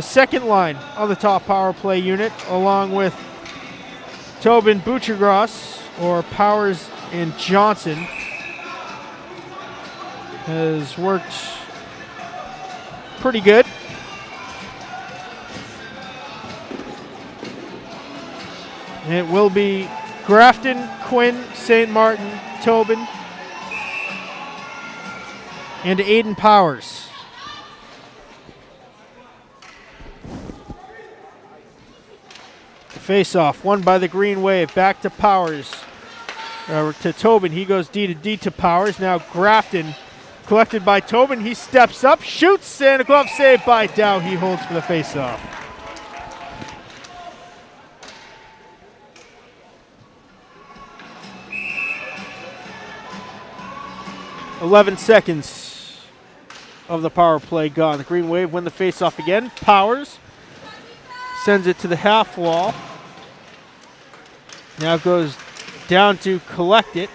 second line on the top power play unit, along with Tobin Butchergross, or Powers and Johnson, has worked pretty good. It will be Grafton, Quinn, St. Martin, Tobin, and Aiden Powers. Face-off won by the Green Wave. Back to Powers. To Tobin. He goes D to D to Powers. Now Grafton collected by Tobin. He steps up, shoots, and a glove save by Dow. He holds for the face-off. "11 seconds of the power play gone. The Green Wave win the face-off again. Powers sends it to the half wall. Now goes down to collect it.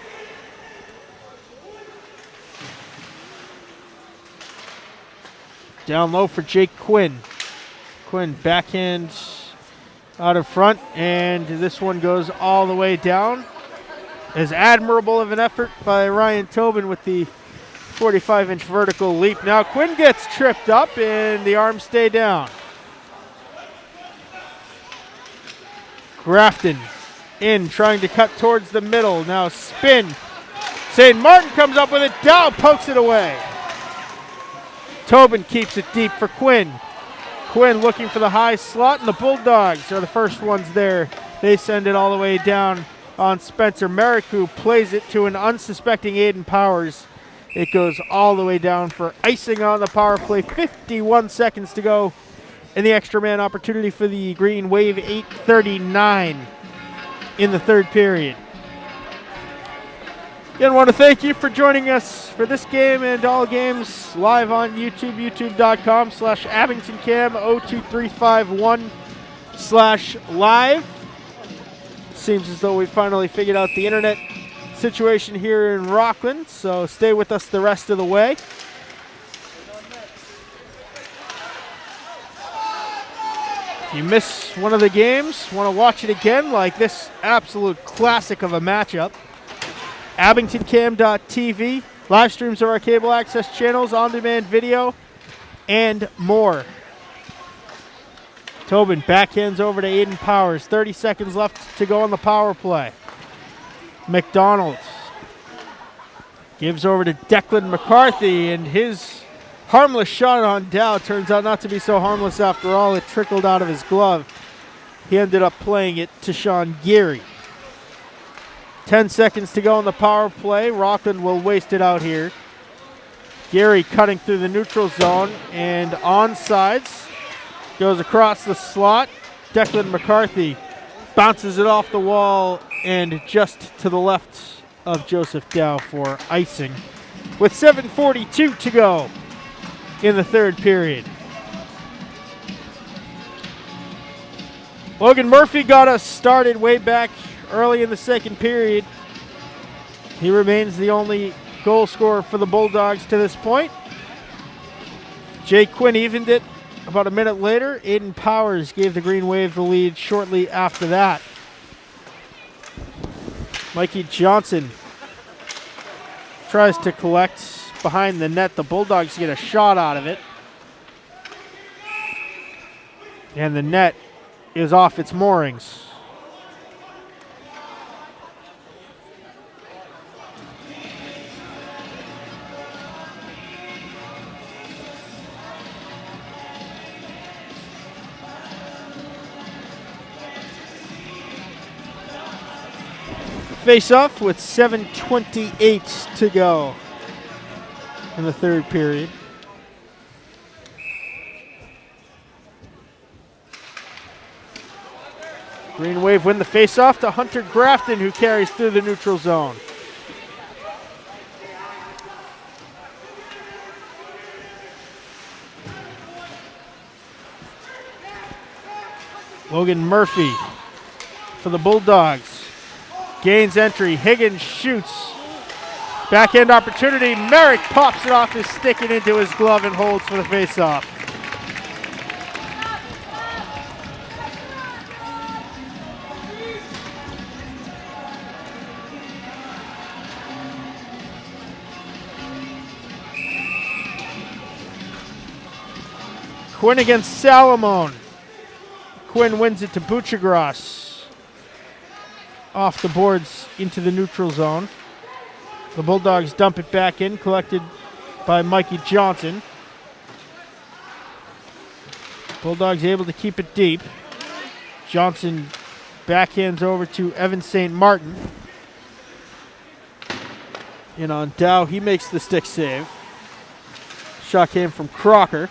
Down low for Jake Quinn. Quinn backhand out of front, and this one goes all the way down. As admirable of an effort by Ryan Tobin with the 45-inch vertical leap. Now Quinn gets tripped up, and the arms stay down. Grafton in, trying to cut towards the middle. Now spin. St. Martin comes up with it. Dow pokes it away. Tobin keeps it deep for Quinn. Quinn looking for the high slot, and the Bulldogs are the first ones there. They send it all the way down on Spencer Merrick, who plays it to an unsuspecting Aiden Powers. It goes all the way down for icing on the power play. 51 seconds to go. And the extra man opportunity for the Green Wave, 8:39 in the third period. Again, I want to thank you for joining us for this game and all games live on YouTube, youtube.com/AbingtonCam02351/live. Seems as though we finally figured out the internet situation here in Rockland, so stay with us the rest of the way. If you miss one of the games, want to watch it again, like this absolute classic of a matchup, abingtoncam.tv, live streams of our cable access channels, on-demand video, and more. Tobin backhands over to Aiden Powers. 30 seconds left to go on the power play. McDonald gives over to Declan McCarthy, and his harmless shot on Dow turns out not to be so harmless after all. It trickled out of his glove. He ended up playing it to Sean Geary. 10 seconds to go on the power play. Rockland will waste it out here. Geary cutting through the neutral zone and onsides. Goes across the slot. Declan McCarthy bounces it off the wall and just to the left of Joseph Dow for icing. With 7:42 to go in the third period. Logan Murphy got us started way back early in the second period. He remains the only goal scorer for the Bulldogs to this point. Jake Quinn evened it about a minute later. Aiden Powers gave the Green Wave the lead shortly after that. Mikey Johnson tries to collect behind the net. The Bulldogs get a shot out of it. And the net is off its moorings. Face off with 7:28 to go in the third period. Green Wave win the face-off to Hunter Grafton, who carries through the neutral zone. Logan Murphy for the Bulldogs. Gains entry. Higgins shoots. Backhand opportunity. Merrick pops it off his stick and into his glove and holds for the faceoff. Quinn against Salamone. Quinn wins it to Buchagras. Off the boards into the neutral zone. The Bulldogs dump it back in, collected by Mikey Johnson. Bulldogs able to keep it deep. Johnson backhands over to Evan St. Martin. In on Dow, he makes the stick save. Shot came from Crocker.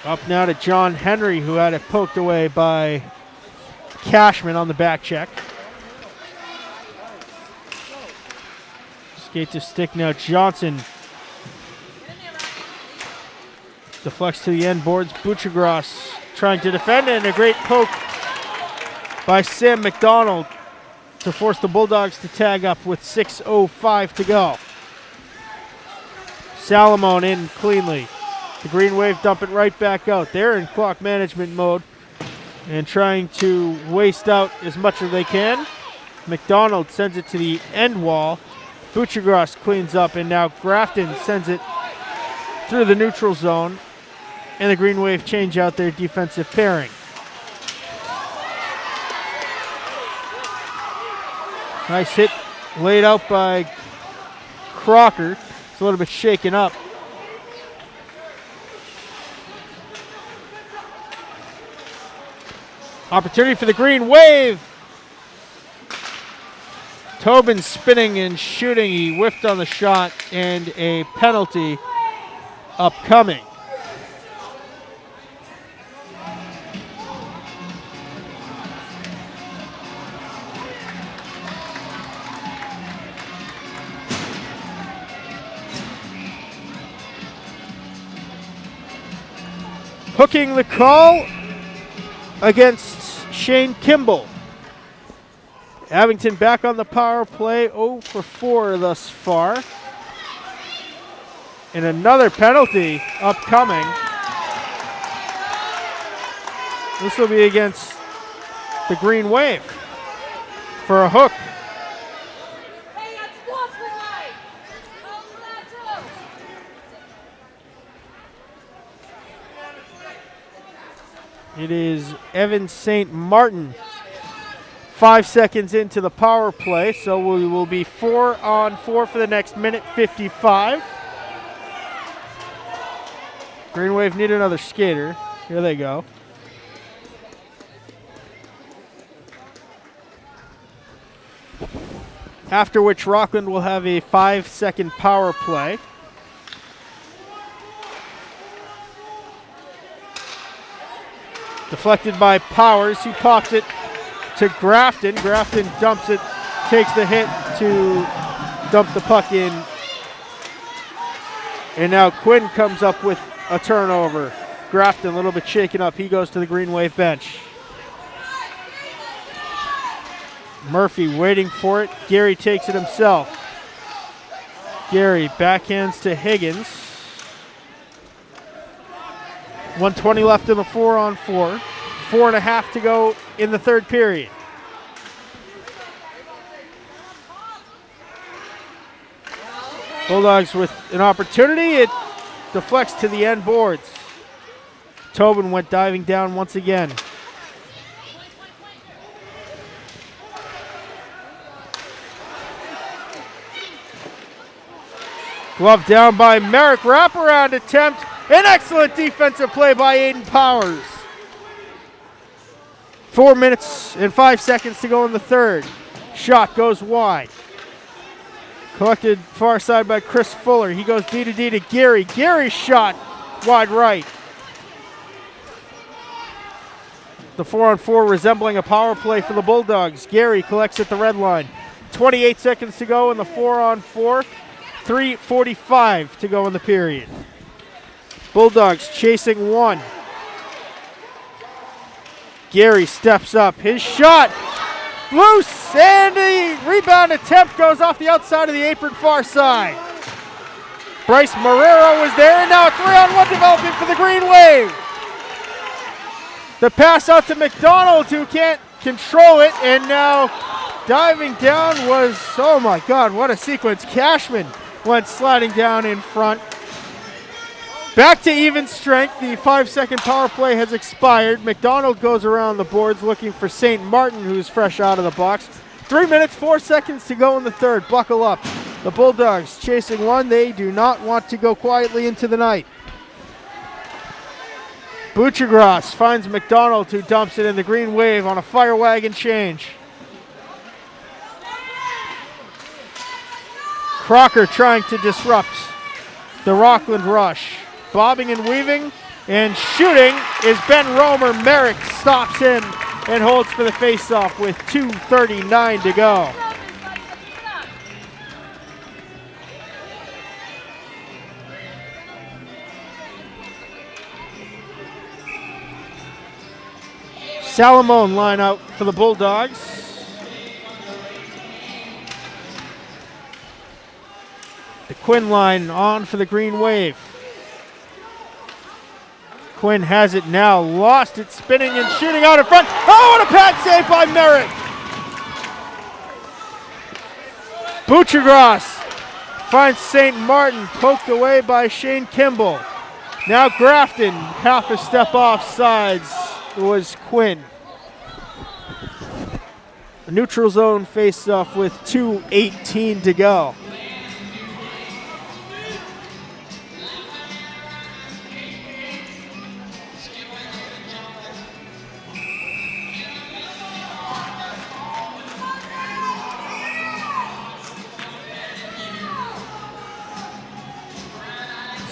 Up now to John Henry, who had it poked away by Cashman on the back check. Skate to stick now. Johnson deflects to the end boards. Buchagras trying to defend it, and a great poke by Sam McDonald to force the Bulldogs to tag up with 6:05 to go. Salamone in cleanly. The Green Wave dump it right back out. They're in clock management mode and trying to waste out as much as they can. McDonald sends it to the end wall. Buchagras cleans up, and now Grafton sends it through the neutral zone, and the Green Wave change out their defensive pairing. Nice hit laid out by Crocker. It's a little bit shaken up. Opportunity for the Green Wave. Tobin spinning and shooting. He whiffed on the shot, and a penalty upcoming. Hooking the call against Shane Kimball. Abington back on the power play, 0 for 4 thus far. And another penalty upcoming. This will be against the Green Wave for a hook. It is Evan St. Martin. 5 seconds into the power play, so we will be 4 on 4 for the next minute 55. Green Wave need another skater. Here they go. After which Rockland will have a 5-second power play. Deflected by Powers. He pops it to Grafton. Grafton dumps it, takes the hit to dump the puck in. And now Quinn comes up with a turnover. Grafton a little bit shaken up. He goes to the Green Wave bench. Murphy waiting for it. Gary takes it himself. Gary backhands to Higgins. 1:20 left in the 4-on-4. 4.5 to go in the third period. Bulldogs with an opportunity. It deflects to the end boards. Tobin went diving down once again. Glove down by Merrick. Wraparound attempt. An excellent defensive play by Aiden Powers. 4 minutes and 5 seconds to go in the third. Shot goes wide. Collected far side by Chris Fuller. He goes D to D to Gary. Gary's shot wide right. The 4-on-4 resembling a power play for the Bulldogs. Gary collects at the red line. 28 seconds to go in the 4-on-4. 3:45 to go in the period. Bulldogs chasing one. Gary steps up. His shot loose, and the rebound attempt goes off the outside of the apron far side. Bryce Marrero was there, and now a 3-on-1 developing for the Green Wave. The pass out to McDonald, who can't control it, and now diving down was, oh my God, what a sequence. Cashman went sliding down in front. Back to even strength. The 5-second power play has expired. McDonald goes around the boards looking for St. Martin, who's fresh out of the box. 3 minutes, 4 seconds to go in the third. Buckle up. The Bulldogs chasing one. They do not want to go quietly into the night. Butchergross finds McDonald, who dumps it in the Green Wave on a fire wagon change. Crocker trying to disrupt the Rockland rush. Bobbing and weaving and shooting is Ben Romer. Merrick stops him and holds for the faceoff with 2:39 to go. Salamone line out for the Bulldogs. The Quinn line on for the Green Wave. Quinn has it now, lost it, spinning and shooting out in front. Oh, what a pad save by Merrick! Butchergross finds St. Martin, poked away by Shane Kimball. Now Grafton, half a step off sides, was Quinn. A neutral zone face-off with 2:18 to go.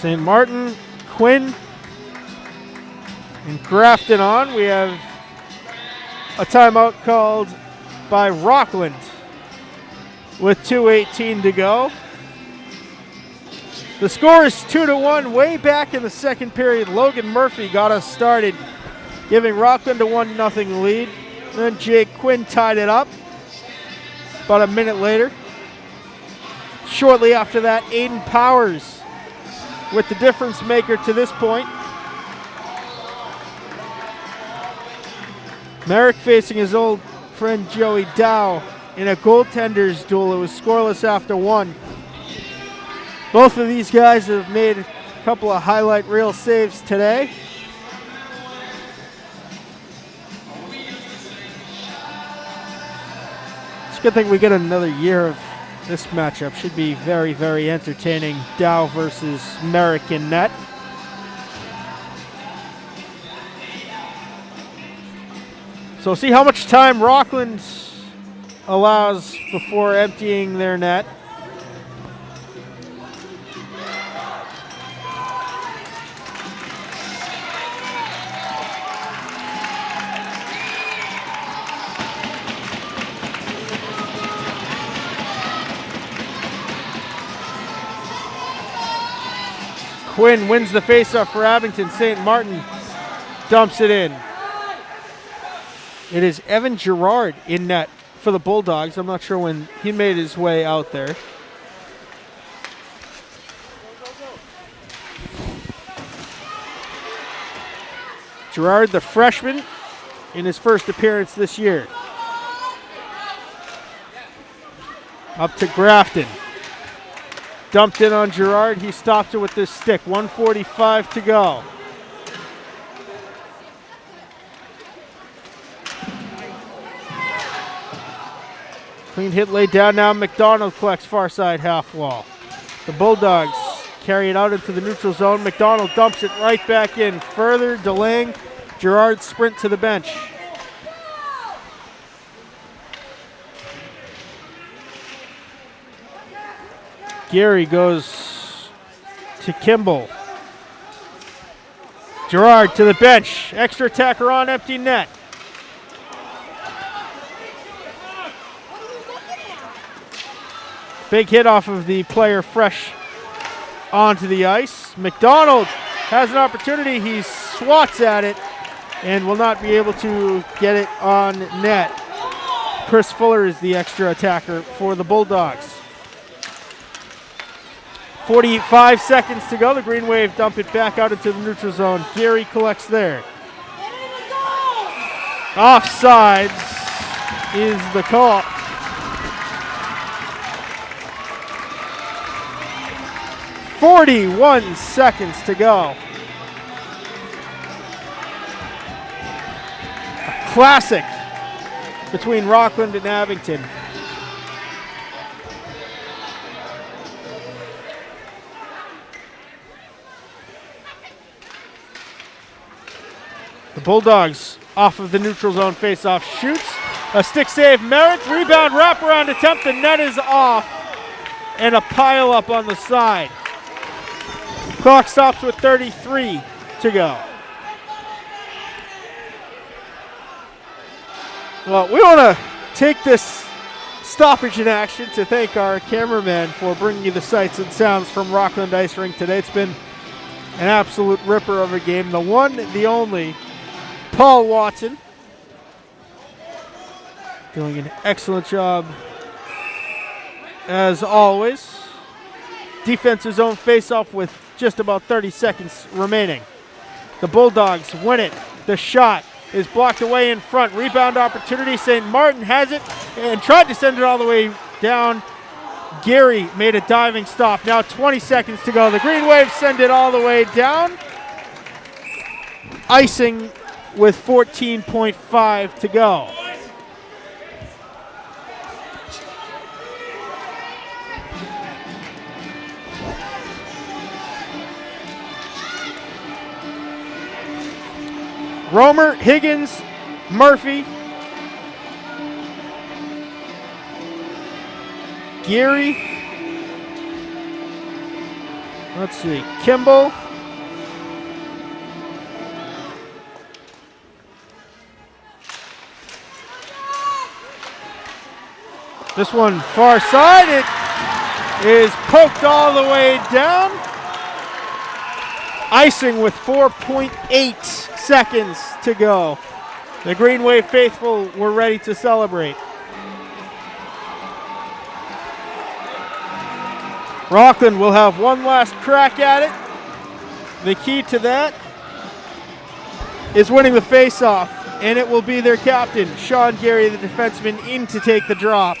St. Martin, Quinn, and Grafton on. We have a timeout called by Rockland with 2:18 to go. The score is 2-1. Way back in the second period, Logan Murphy got us started, giving Rockland a 1-0 lead. Then Jake Quinn tied it up about a minute later. Shortly after that, Aiden Powers with the difference maker to this point. Merrick facing his old friend Joey Dow in a goaltenders duel. It was scoreless after one. Both of these guys have made a couple of highlight reel saves today. It's a good thing we get another year of this matchup. Should be very, very entertaining. Dow versus Merrick in net. So see how much time Rockland allows before emptying their net. Quinn wins the faceoff for Abington. St. Martin dumps it in. It is Evan Girard in net for the Bulldogs. I'm not sure when he made his way out there. Girard, the freshman, in his first appearance this year. Up to Grafton. Dumped in on Girard. He stops it with this stick. 1:45 to go. Clean hit laid down now. McDonald collects far side half wall. The Bulldogs carry it out into the neutral zone. McDonald dumps it right back in, further delaying Girard's sprint to the bench. Gary goes to Kimball. Girard to the bench. Extra attacker on empty net. Big hit off of the player fresh onto the ice. McDonald has an opportunity. He swats at it and will not be able to get it on net. Chris Fuller is the extra attacker for the Bulldogs. 45 seconds to go. The Green Wave dump it back out into the neutral zone. Gary collects there. Offsides is the call. "41 seconds to go." A classic between Rockland and Abington. The Bulldogs off of the neutral zone faceoff shoots. A stick save, Merritt. Rebound, wraparound attempt. The net is off. And a pile up on the side. Clock stops with 33 to go. Well, we want to take this stoppage in action to thank our cameraman for bringing you the sights and sounds from Rockland Ice Rink today. It's been an absolute ripper of a game. The one, the only, Paul Watson, doing an excellent job as always. Defensive zone face-off with just about 30 seconds remaining. The Bulldogs win it. The shot is blocked away in front. Rebound opportunity. St. Martin has it and tried to send it all the way down. Gary made a diving stop. Now 20 seconds to go. The Green Wave send it all the way down. Icing with 14.5 to go. Romer, Higgins, Murphy, Geary, let's see, Kimball, this one far side, it is poked all the way down. Icing with 4.8 seconds to go. The Green Wave faithful were ready to celebrate. Rockland will have one last crack at it. The key to that is winning the face-off, and it will be their captain, Sean Gary, the defenseman, in to take the drop.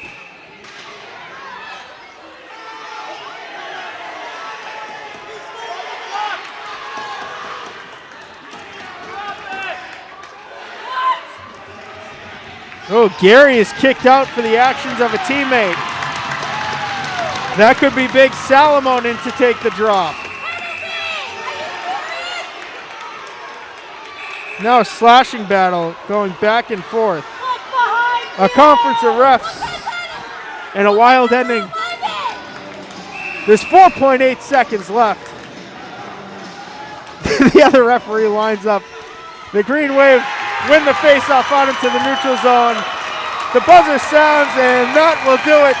Oh, Gary is kicked out for the actions of a teammate. That could be Big Salamone in to take the drop. Now a slashing battle going back and forth. A conference of refs and a wild ending. There's 4.8 seconds left. The other referee lines up. The Green Wave win the face-off out into the neutral zone. The buzzer sounds, and that will do it.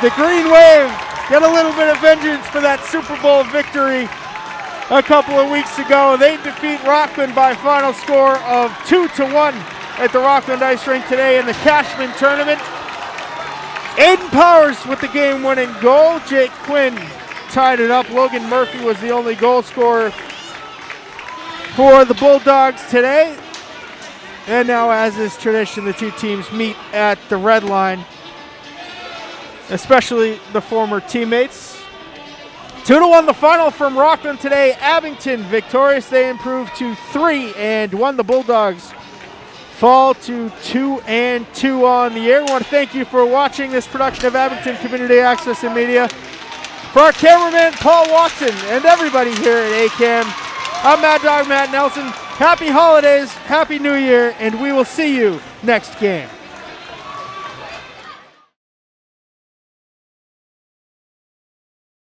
The Green Wave get a little bit of vengeance for that Super Bowl victory a couple of weeks ago. They defeat Rockland by final score of 2-1 at the Rockland Ice Rink today in the Cashman tournament. Aiden Powers with the game-winning goal. Jake Quinn tied it up. Logan Murphy was the only goal scorer for the Bulldogs today. And now, as is tradition, the two teams meet at the red line, especially the former teammates. 2-1 the final from Rockland today. Abington victorious. They improved to 3-1. The Bulldogs fall to 2-2 on the air. I want to thank you for watching this production of Abington Community Access and Media. For our cameraman, Paul Watson, and everybody here at ACAM, I'm Mad Dog Matt Nelson. Happy holidays, Happy New Year, and we will see you next game.